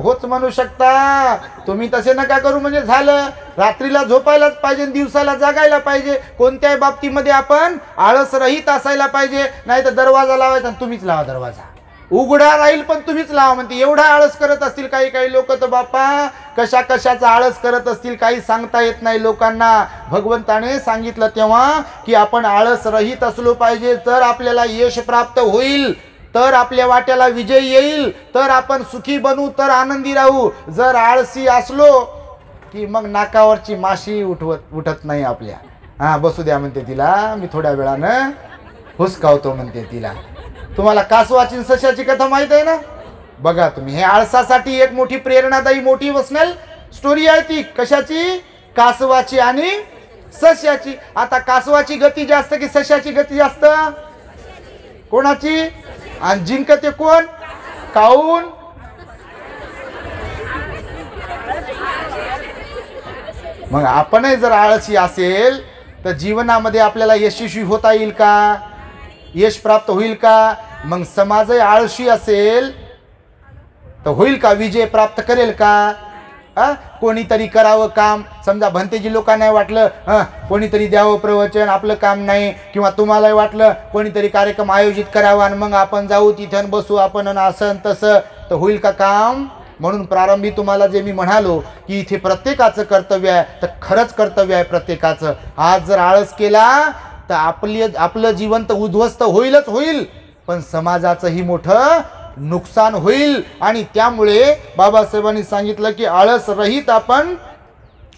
होच म्हणू शकता तुम्ही. तसे नका करू म्हणजे झालं. रात्रीला झोपायलाच पाहिजे, दिवसाला जागायला पाहिजे. कोणत्याही बाबतीमध्ये आपण आळस रहित असायला पाहिजे. नाही तर दरवाजा लावायचा तुम्हीच लावा, दरवाजा उघडा राहील पण तुम्हीच लावा म्हणते. एवढा आळस करत असतील काही लोक तर बापा कशाचा आळस करत असतील काही सांगता येत नाही लोकांना. भगवंताने सांगितलं तेव्हा की आपण आळस रहित असलो पाहिजे, तर आपल्याला यश प्राप्त होईल, तर आपल्या वाट्याला विजय येईल, तर आपण सुखी बनू, तर आनंदी राहू. जर आळसी असलो की मग नाकावरची माशी उठत नाही आपल्या. बसू द्या म्हणते तिला, मी थोड्या वेळानं हुसकावतो म्हणते तिला. तुम्हाला कासवाची सशाची कथा माहित आहे ना? बघा तुम्ही, हे आळसासाठी एक मोठी प्रेरणादायी मोटिवेशनल स्टोरी आहे. ती कशाची? कासवाची आणि सश्याची. आता कासवाची गती जास्त की सश्याची गती जास्त? कोणाची? आणि जिंकते कोण? काऊन? मग आपणही जर आळसी असेल तर जीवनामध्ये आपल्याला यशस्वी होता येईल का? यश प्राप्त होईल का? मग समाजही आळशी असेल तर होईल का? विजय प्राप्त करेल का? कोणीतरी करावं काम. समजा भंतेजी लोकांना वाटलं कोणीतरी द्यावं प्रवचन, आपलं काम नाही, किंवा तुम्हालाही वाटलं कोणीतरी कार्यक्रम आयोजित करावा आणि मग आपण जाऊ तिथं बसू आपण असं तसं, तर होईल का काम? म्हणून प्रारंभी तुम्हाला जे मी म्हणालो की इथे प्रत्येकाचं कर्तव्य आहे, तर खरंच कर्तव्य आहे प्रत्येकाचं. आज जर आळस केला तर आपलं जीवन तर उद्ध्वस्त होईलच होईल, पण समाजाचंही मोठं नुकसान होईल. आणि त्यामुळे बाबासाहेबांनी सांगितलं की आळस रहित आपण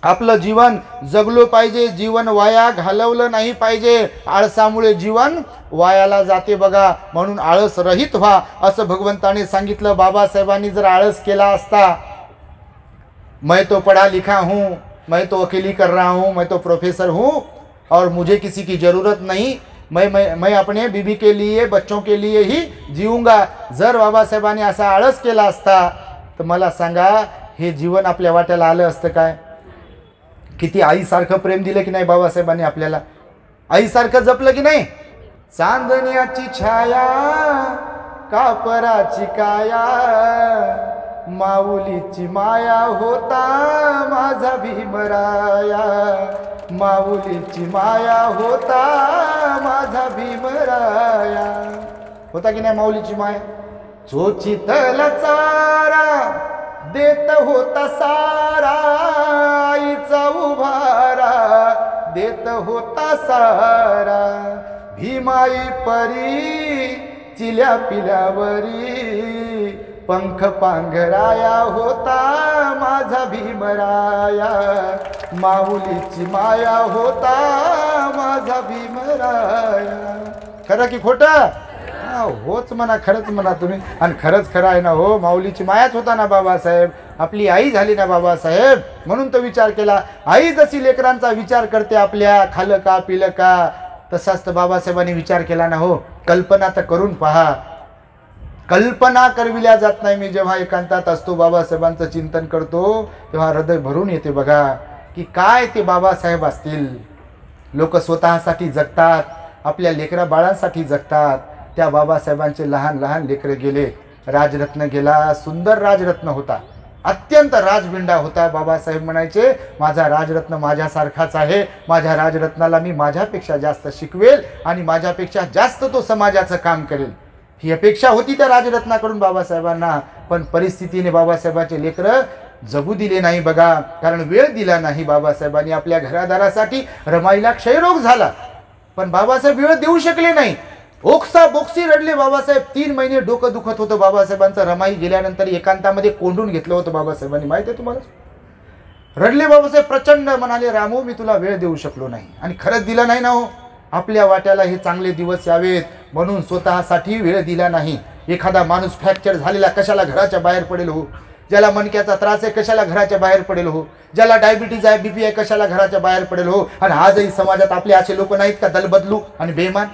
आपलं जीवन जगलो पाहिजे, जीवन वाया घालवलं नाही पाहिजे. आळसामुळे जीवन वायाला जाते बघा. म्हणून आळस रहित व्हा असं भगवंताने सांगितलं. बाबासाहेबांनी जर आळस केला असता, मैं तो पढ़ा लिखा हूँ, मैं तो अकेली कर रहा हूँ, मैं तो प्रोफेसर हूँ और मुझे किसी की ज़रूरत नहीं, मैं अपने बीबी के लिए बच्चों के लिए ही जीऊंगा. जर बाबासाहेबांनी असा आळस केला असता तर मला सांगा हे जीवन आपल्या वाट्याला आलं असतं काय? किती आईसारखं प्रेम दिलं की नाही बाबासाहेबांनी आपल्याला? आईसारखं जपलं की नाही? चांदण्याची छाया, कापराची काया, माऊलीची माया होता माझा भीमराया, माऊलीची माया होता माझा भीमराया. होता की नाही माऊलीची माया? चोचितला चारा देत होता सारा, आईचा उभारा देत होता सारा, भीमाई परी चिल्या पिल्यावरी, पंख पांघराया होता माझा भीमराया, माऊलीची माया होता माझा भीमराया. खरं की खोटं? होच म्हणा, खरंच म्हणा तुम्ही. आणि खरंच खरं आहे ना हो, माऊलीची मायाच होता ना बाबासाहेब, आपली आई झाली ना बाबासाहेब. म्हणून तो विचार केला. आई जशी लेकरांचा विचार करते आपल्या, खाल्लं का पिलं का, तसाच तर बाबासाहेबांनी विचार केला ना हो. कल्पना तर करून पहा, कल्पना करविल्या जात नाही. मी जेव्हा एकांतात असतो बाबासाहेबांचं चिंतन करतो तेव्हा हृदय भरून येते बघा की काय ते बाबासाहेब असतील. लोक स्वतःसाठी जगतात, आपल्या लेकरा बाळांसाठी जगतात. त्या बाबासाहेबांचे लहान लहान लेकरं गेले, राजरत्न गेला, सुंदर राजरत्न होता, अत्यंत राजबिंडा होता. बाबासाहेब म्हणायचे माझा राजरत्न माझ्यासारखाच आहे, माझ्या राजरत्नाला मी माझ्यापेक्षा जास्त शिकवेल आणि माझ्यापेक्षा जास्त तो समाजाचं काम करेल. ही अपेक्षा होती त्या राजरत्नाकडून बाबासाहेबांना. पण परिस्थितीने बाबासाहेबांचे लेकरं जगू दिले नाही बघा, कारण वेळ दिला नाही बाबासाहेबांनी. आपल्या घरादारासाठी रमाईला क्षयरोग झाला, पण बाबासाहेब वेळ देऊ शकले नाही. ओक्सा बोक्सी रडले बाबासाहेब. 3 महिने डोकं दुखत होतं बाबासाहेबांचं. रमाई गेल्यानंतर एकांतामध्ये कोंडून घेतलं होतं बाबासाहेबांनी, माहिती आहे तुम्हाला? रडले बाबासाहेब प्रचंड, म्हणाले रामू मी तुला वेळ देऊ शकलो नाही. आणि खरंच दिला नाही ना हो. आपल्या वाट्याला हे चांगले दिवस यावेत म्हणून स्वतःसाठी वेळ दिला नाही. एखादा माणूस फ्रॅक्चर झालेला कशाला घराच्या बाहेर पडेल हो. ज्याला मणक्याचा त्रास आहे कशाला घराच्या बाहेर पडेल हो. ज्याला डायबिटीज आहे, बीपी आहे, कशाला घराच्या बाहेर पडेल हो. आणि आजही समाजात आपले असे लोक नाहीत का दलबदलू आणि बेईमान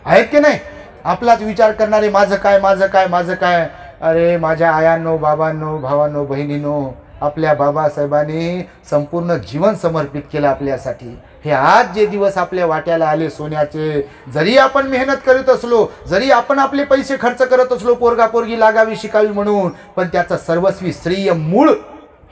आहेत की नाही. आपलाच विचार करणारे माझं काय माझं काय माझं काय. अरे माझ्या आयांनो, बाबांनो, भावांनो, बहिणींनो, आपल्या बाबासाहेबांनी संपूर्ण जीवन समर्पित केलं आपल्यासाठी. हे आज जे दिवस आपल्या वाट्याला आले सोन्याचे, जरी आपण मेहनत करीत असलो, जरी आपण आपले पैसे खर्च करत असलो पोरगा पोरगी लागावी शिकावी म्हणून, पण त्याचं सर्वस्वी श्रेय मूळ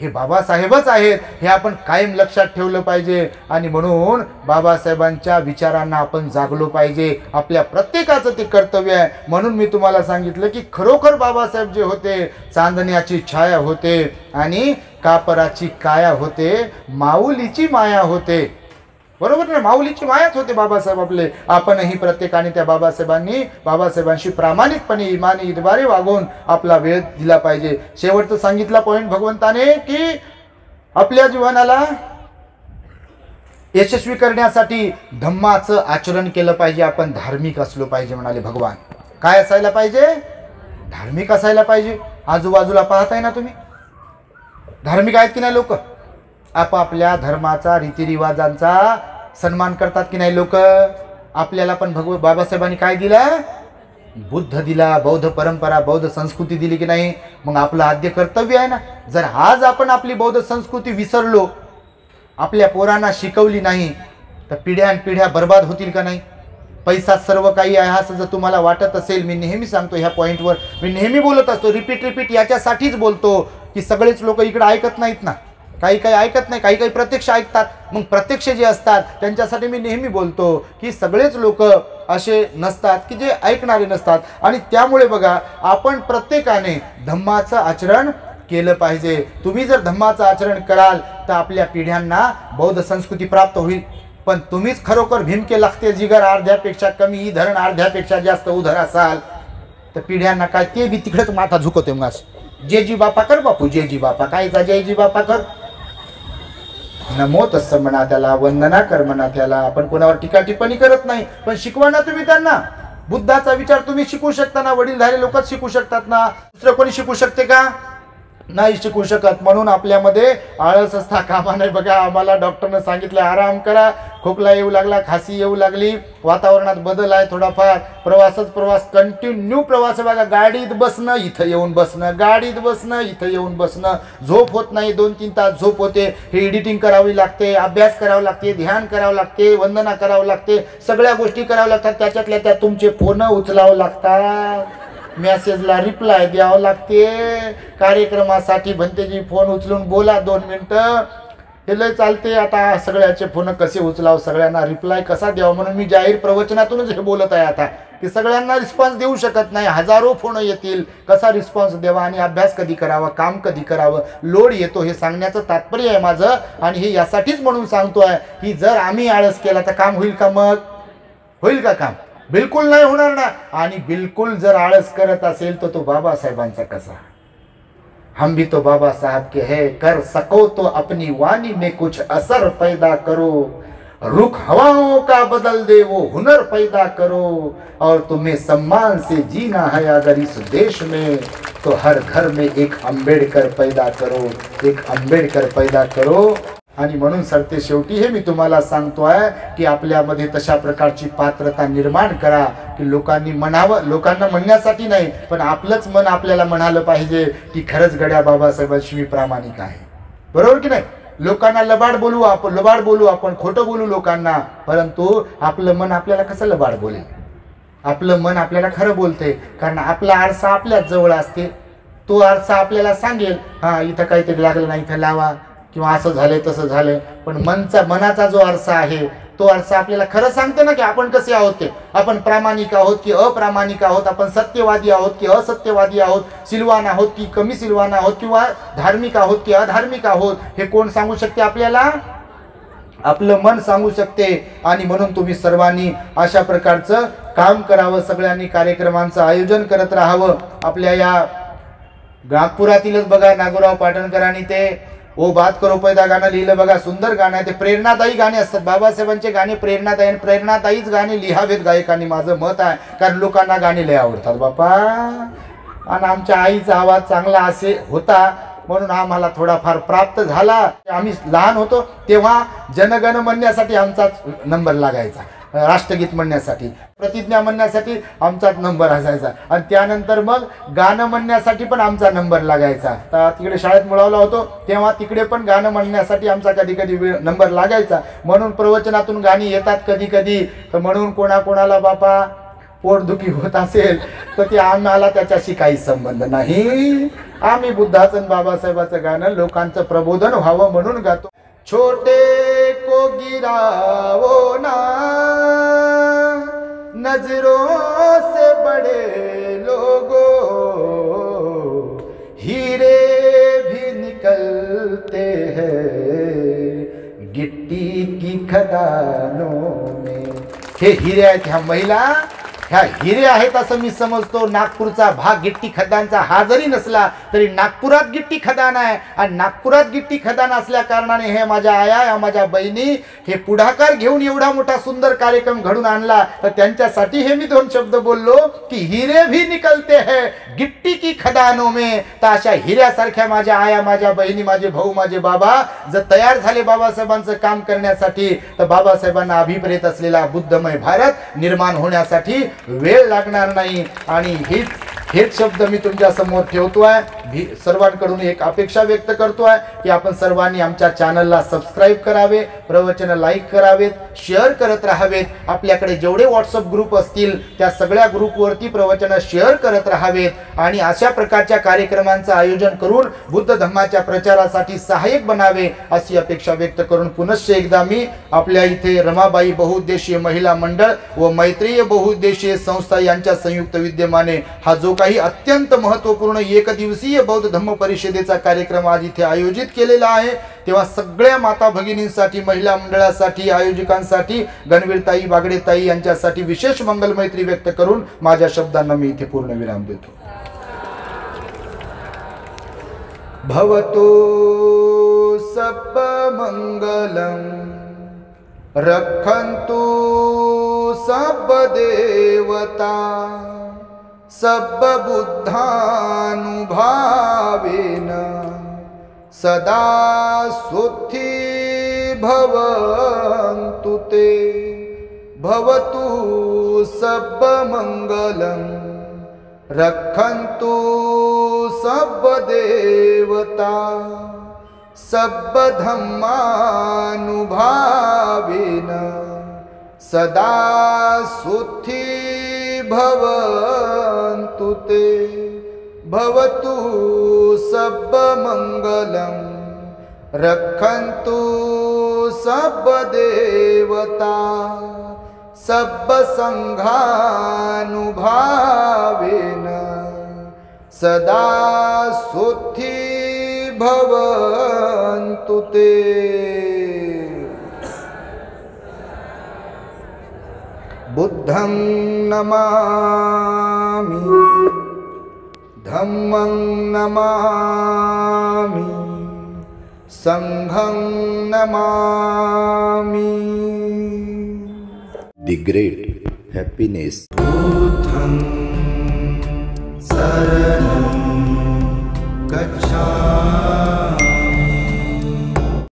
हे बाबासाहेबच आहेत. हे आपण कायम लक्षात ठेवलं पाहिजे. आणि म्हणून बाबासाहेबांच्या विचारांना आपण जागलो पाहिजे. आपल्या प्रत्येकाचं ते कर्तव्य आहे. म्हणून मी तुम्हाला सांगितलं की खरोखर बाबासाहेब जे होते चांदण्याची छाया होते आणि कापराची काया होते, माऊलीची माया होते. बरोबर ना, माऊलीची मायाच होते बाबासाहेब आपले. आपणही प्रत्येकाने त्या बाबासाहेबांशी प्रामाणिकपणे इमानी इतबारे वागून आपला वेळ दिला पाहिजे. शेवटचं सांगितला पॉइंट भगवंताने की आपल्या जीवनाला यशस्वी करण्यासाठी धम्माचं आचरण केलं पाहिजे. आपण धार्मिक असलो पाहिजे म्हणाले भगवान. काय असायला पाहिजे? धार्मिक असायला पाहिजे. आजूबाजूला पाहताय ना तुम्ही, धार्मिक आहेत की नाही लोक. आपापल्या धर्माचा रीतिरिवाजांचा सन्मान करतात की नाही लोक. आपल्याला पण बाबासाहेबांनी काय दिलं? बुद्ध दिला, बौद्ध परंपरा, बौद्ध संस्कृती दिली की नाही. मग आपलं आद्य कर्तव्य आहे ना. जर आज आपण आपली बौद्ध संस्कृती विसरलो, आपल्या पोरांना शिकवली नाही, तर पिढ्यानपिढ्या बर्बाद होतील का नाही. पैसा सर्व काही आहे असं जर तुम्हाला वाटत असेल, मी नेहमी सांगतो ह्या पॉईंटवर, मी नेहमी बोलत असतो, रिपीट याच्यासाठीच बोलतो की सगळेच लोक इकडे ऐकत नाहीत ना. काही ऐकत नाही, काही प्रत्यक्ष ऐकतात. मग प्रत्यक्ष जे असतात त्यांच्यासाठी मी नेहमी बोलतो की सगळेच लोक असे नसतात की जे ऐकणारे नसतात. आणि त्यामुळे बघा, आपण प्रत्येकाने धम्माचं आचरण केलं पाहिजे. तुम्ही जर धम्माचं आचरण कराल तर आपल्या पिढ्यांना बौद्ध संस्कृती प्राप्त होईल. पण तुम्हीच खरोखर भिमके लागते जिगर अर्ध्यापेक्षा कमी, ही धरण अर्ध्यापेक्षा जास्त उधर असाल तर पिढ्यांना काय ते बी तिकडेच माथा झुकवते. मग जय जी बापा कर बापू, जय जी बापा. कायचा जय जी बापा कर? नमो तस्स म्हणा त्याला, वंदना कर म्हणा त्याला. आपण कोणावर टीका टिप्पणी करत नाही, पण शिकवा ना तुम्ही त्यांना. बुद्धाचा विचार तुम्ही शिकू शकता ना, वडीलधारी लोकच शिकू शकतात ना. दुसरं कोणी शिकू शकते का? नाही शिकू शकत. म्हणून आपल्यामध्ये आळस असता कामा नाही. बघा, आम्हाला डॉक्टरनं सांगितलं आराम करा, खोकला येऊ लागला, खासी येऊ लागली, वातावरणात बदल आहे थोडाफार, प्रवास, कंटिन्यू प्रवास. बघा, गाडीत बसणं, इथं येऊन बसणं, गाडीत बसणं, इथं येऊन बसणं, झोप होत नाही, 2-3 तास झोप होते. हे एडिटिंग करावी लागते, अभ्यास करावा लागते, ध्यान करावं लागते, वंदना करावं लागते, सगळ्या गोष्टी कराव्या लागतात. त्याच्यातल्या त्यात तुमचे फोन उचलावं लागतात, मेसेजला रिप्लाय द्यावं लागते, कार्यक्रमासाठी भंतेजी फोन उचलून बोला 2 मिनिटं, हे लय चालते. आता सगळ्याचे फोन कसे उचलावं, सगळ्यांना रिप्लाय कसा द्यावा, म्हणून मी जाहीर प्रवचनातूनच हे बोलत आहे आता की सगळ्यांना रिस्पॉन्स देऊ शकत नाही. हजारो फोन येतील, कसा रिस्पॉन्स द्यावा आणि अभ्यास कधी करावा, काम कधी करावं, लोड येतो. हे सांगण्याचं तात्पर्य आहे माझं. आणि हे यासाठीच म्हणून सांगतोय की जर आम्ही आळस केला तर काम होईल का? मग होईल का काम? बिलकुल नाही होणार ना. आणि बिलकुल जर आळस करत असेल तर तो बाबासाहेबांचा कसा? हम भी तो बाबा साहब के हैं, कर सको तो अपनी वाणी में कुछ असर पैदा करो, रुख हवाओं का बदल दे वो हुनर पैदा करो, और तुम्हें सम्मान से जीना है अगर इस देश में तो हर घर में एक आंबेडकर पैदा करो, एक आंबेडकर पैदा करो. आणि म्हणून सरते शेवटी हे मी तुम्हाला सांगतोय की आपल्यामध्ये तशा प्रकारची पात्रता निर्माण करा की लोकांनी म्हणावं, लोकांना म्हणण्यासाठी नाही पण आपलंच मन आपल्याला म्हणालं पाहिजे की खरंच गड्या बाबासाहेबांशी मी प्रामाणिक आहे. बरोबर की नाही? लोकांना लबाड बोलू आपण, खोटं बोलू लोकांना, परंतु आपलं मन आपल्याला कसं लबाड बोलेल? आपलं मन आपल्याला खरं बोलते, कारण आपला आरसा आपल्याच जवळ असते. तो आरसा आपल्याला सांगेल, हा इथं काहीतरी लागलं नाही, इथं लावा, किंवा असं झालंय तसं झालंय. पण मनाचा जो आरसा आहे तो आरसा आपल्याला खरं सांगते ना की आपण कसे आहोत ते. आपण प्रामाणिक आहोत की अप्रामाणिक आहोत, आपण सत्यवादी आहोत की असत्यवादी आहोत, सिलवान आहोत की कमी सिलवान आहोत, किंवा धार्मिक आहोत की अधार्मिक आहोत, हे कोण सांगू शकते आपल्याला? आपलं मन सांगू शकते. आणि म्हणून तुम्ही सर्वांनी अशा प्रकारचं काम करावं, सगळ्यांनी कार्यक्रमांचं आयोजन करत राहावं. आपल्या या नागपुरातीलच बघा, नागोराव पाटणकरांनी ते ओ बात करो पैदा गाणं लिहिलं बघा, सुंदर गाणं आहे ते. प्रेरणादायी गाणे असतात बाबासाहेबांचे गाणे, प्रेरणादायी. प्रेरणादायीच गाणे लिहावेत गायकांनी, माझं मत आहे. कारण लोकांना गाणे लय आवडतात बापा. आणि आमच्या आईचा आवाज चांगला असे होता म्हणून आम्हाला थोडाफार प्राप्त झाला. आम्ही लहान होतो तेव्हा जनगण म्हणण्यासाठी आमचाच नंबर लागायचा, राष्ट्रगीत म्हणण्यासाठी, प्रतिज्ञा म्हणण्यासाठी आमचाच नंबर असायचा. आणि त्यानंतर मग गाणं म्हणण्यासाठी पण आमचा नंबर लागायचा. तर तिकडे शाळेत मुळावला होतो तेव्हा तिकडे पण गाणं म्हणण्यासाठी आमचा कधी कधी नंबर लागायचा. म्हणून प्रवचनातून गाणी येतात कधी कधी. तर म्हणून कोणाकोणाला बापा पोटदुखी होत असेल तर ते आम्हाला त्याच्याशी काही संबंध नाही. आम्ही बुद्धाचं बाबासाहेबाचं गाणं लोकांचं प्रबोधन व्हावं म्हणून गातो. छोटे को गिरावो ना नजरों से बड़े लोगों, हीरे भी निकलते हैं गिट्टी की खदानों में. हे हिरे आहेत ह्या महिला, ह्या हिरे आहेत असं मी समजतो. नागपूरचा भाग गिट्टी खदानचा हा जरी नसला तरी नागपुरात गिट्टी खदान आहे. आणि नागपुरात गिट्टी खदान असल्या कारणाने हे माझ्या आया, या माझ्या बहिणी हे पुढाकार घेऊन एवढा मोठा सुंदर कार्यक्रम घडून आणला. तर त्यांच्यासाठी हे मी दोन शब्द बोललो की हिरे भी निकलते हैं गिट्टी की खदानों में. तर अशा हिऱ्यासारख्या माझ्या आया, माझ्या बहिणी, माझे भाऊ, माझे बाबा जर तयार झाले बाबासाहेबांचं काम करण्यासाठी तर बाबासाहेबांना अभिप्रेत असलेला बुद्धमय भारत निर्माण होण्यासाठी वेळ लागणार नाही. आणि हेच शब्द मी तुमच्या समोर ठेवतोय. सर्वांकडून एक अपेक्षा व्यक्त करतोय की आपण सर्वांनी आमच्या चॅनलला सबस्क्राईब करावे, प्रवचन लाईक करावेत, शेअर करत राहावेत. आपल्याकडे जेवढे व्हॉट्सअप ग्रुप असतील त्या सगळ्या ग्रुपवरती प्रवचन शेअर करत राहावेत. आणि अशा प्रकारच्या कार्यक्रमांचं आयोजन करून बुद्ध धम्माच्या प्रचारासाठी सहाय्यक बनावे अशी अपेक्षा व्यक्त करून पुनश्च एकदा मी आपल्या इथे रमाबाई बहुउद्देशीय महिला मंडळ व मैत्रीय बहुउद्देशीय संस्था यांच्या संयुक्त विद्यमाने हा जो काही अत्यंत महत्त्वपूर्ण एक दिवसीय बौद्ध धम्म परिषदेचा कार्यक्रम आज इथे आयोजित केलेला आहे, तेव्हा सगळ्या माता भगिनींसाठी, महिला मंडळासाठी, आयोजकांसाठी, गणवीरताई, बागडेताई यांच्यासाठी विशेष मंगल मैत्री व्यक्त करून माझ्या शब्दांना मी इथे पूर्ण विराम देतो. भवतो सब मंगलम रक्षन्तु सब देवता सब बुद्धानुभावेन सदा सुखी भवन्तु ते. भवतु सब मंगलम रक्षन्तु सब देवता सब धम्मानुभावेन सदा सुखी भवन्तु ते. भवतु सब मंगलम रक्षन्तु सब देवता सब संघानुभावेन सदा सुखी भवन्तु ते. बुद्धं नमामि, धम्मं नमामि, संघं नमामि. The great happiness. बुद्धं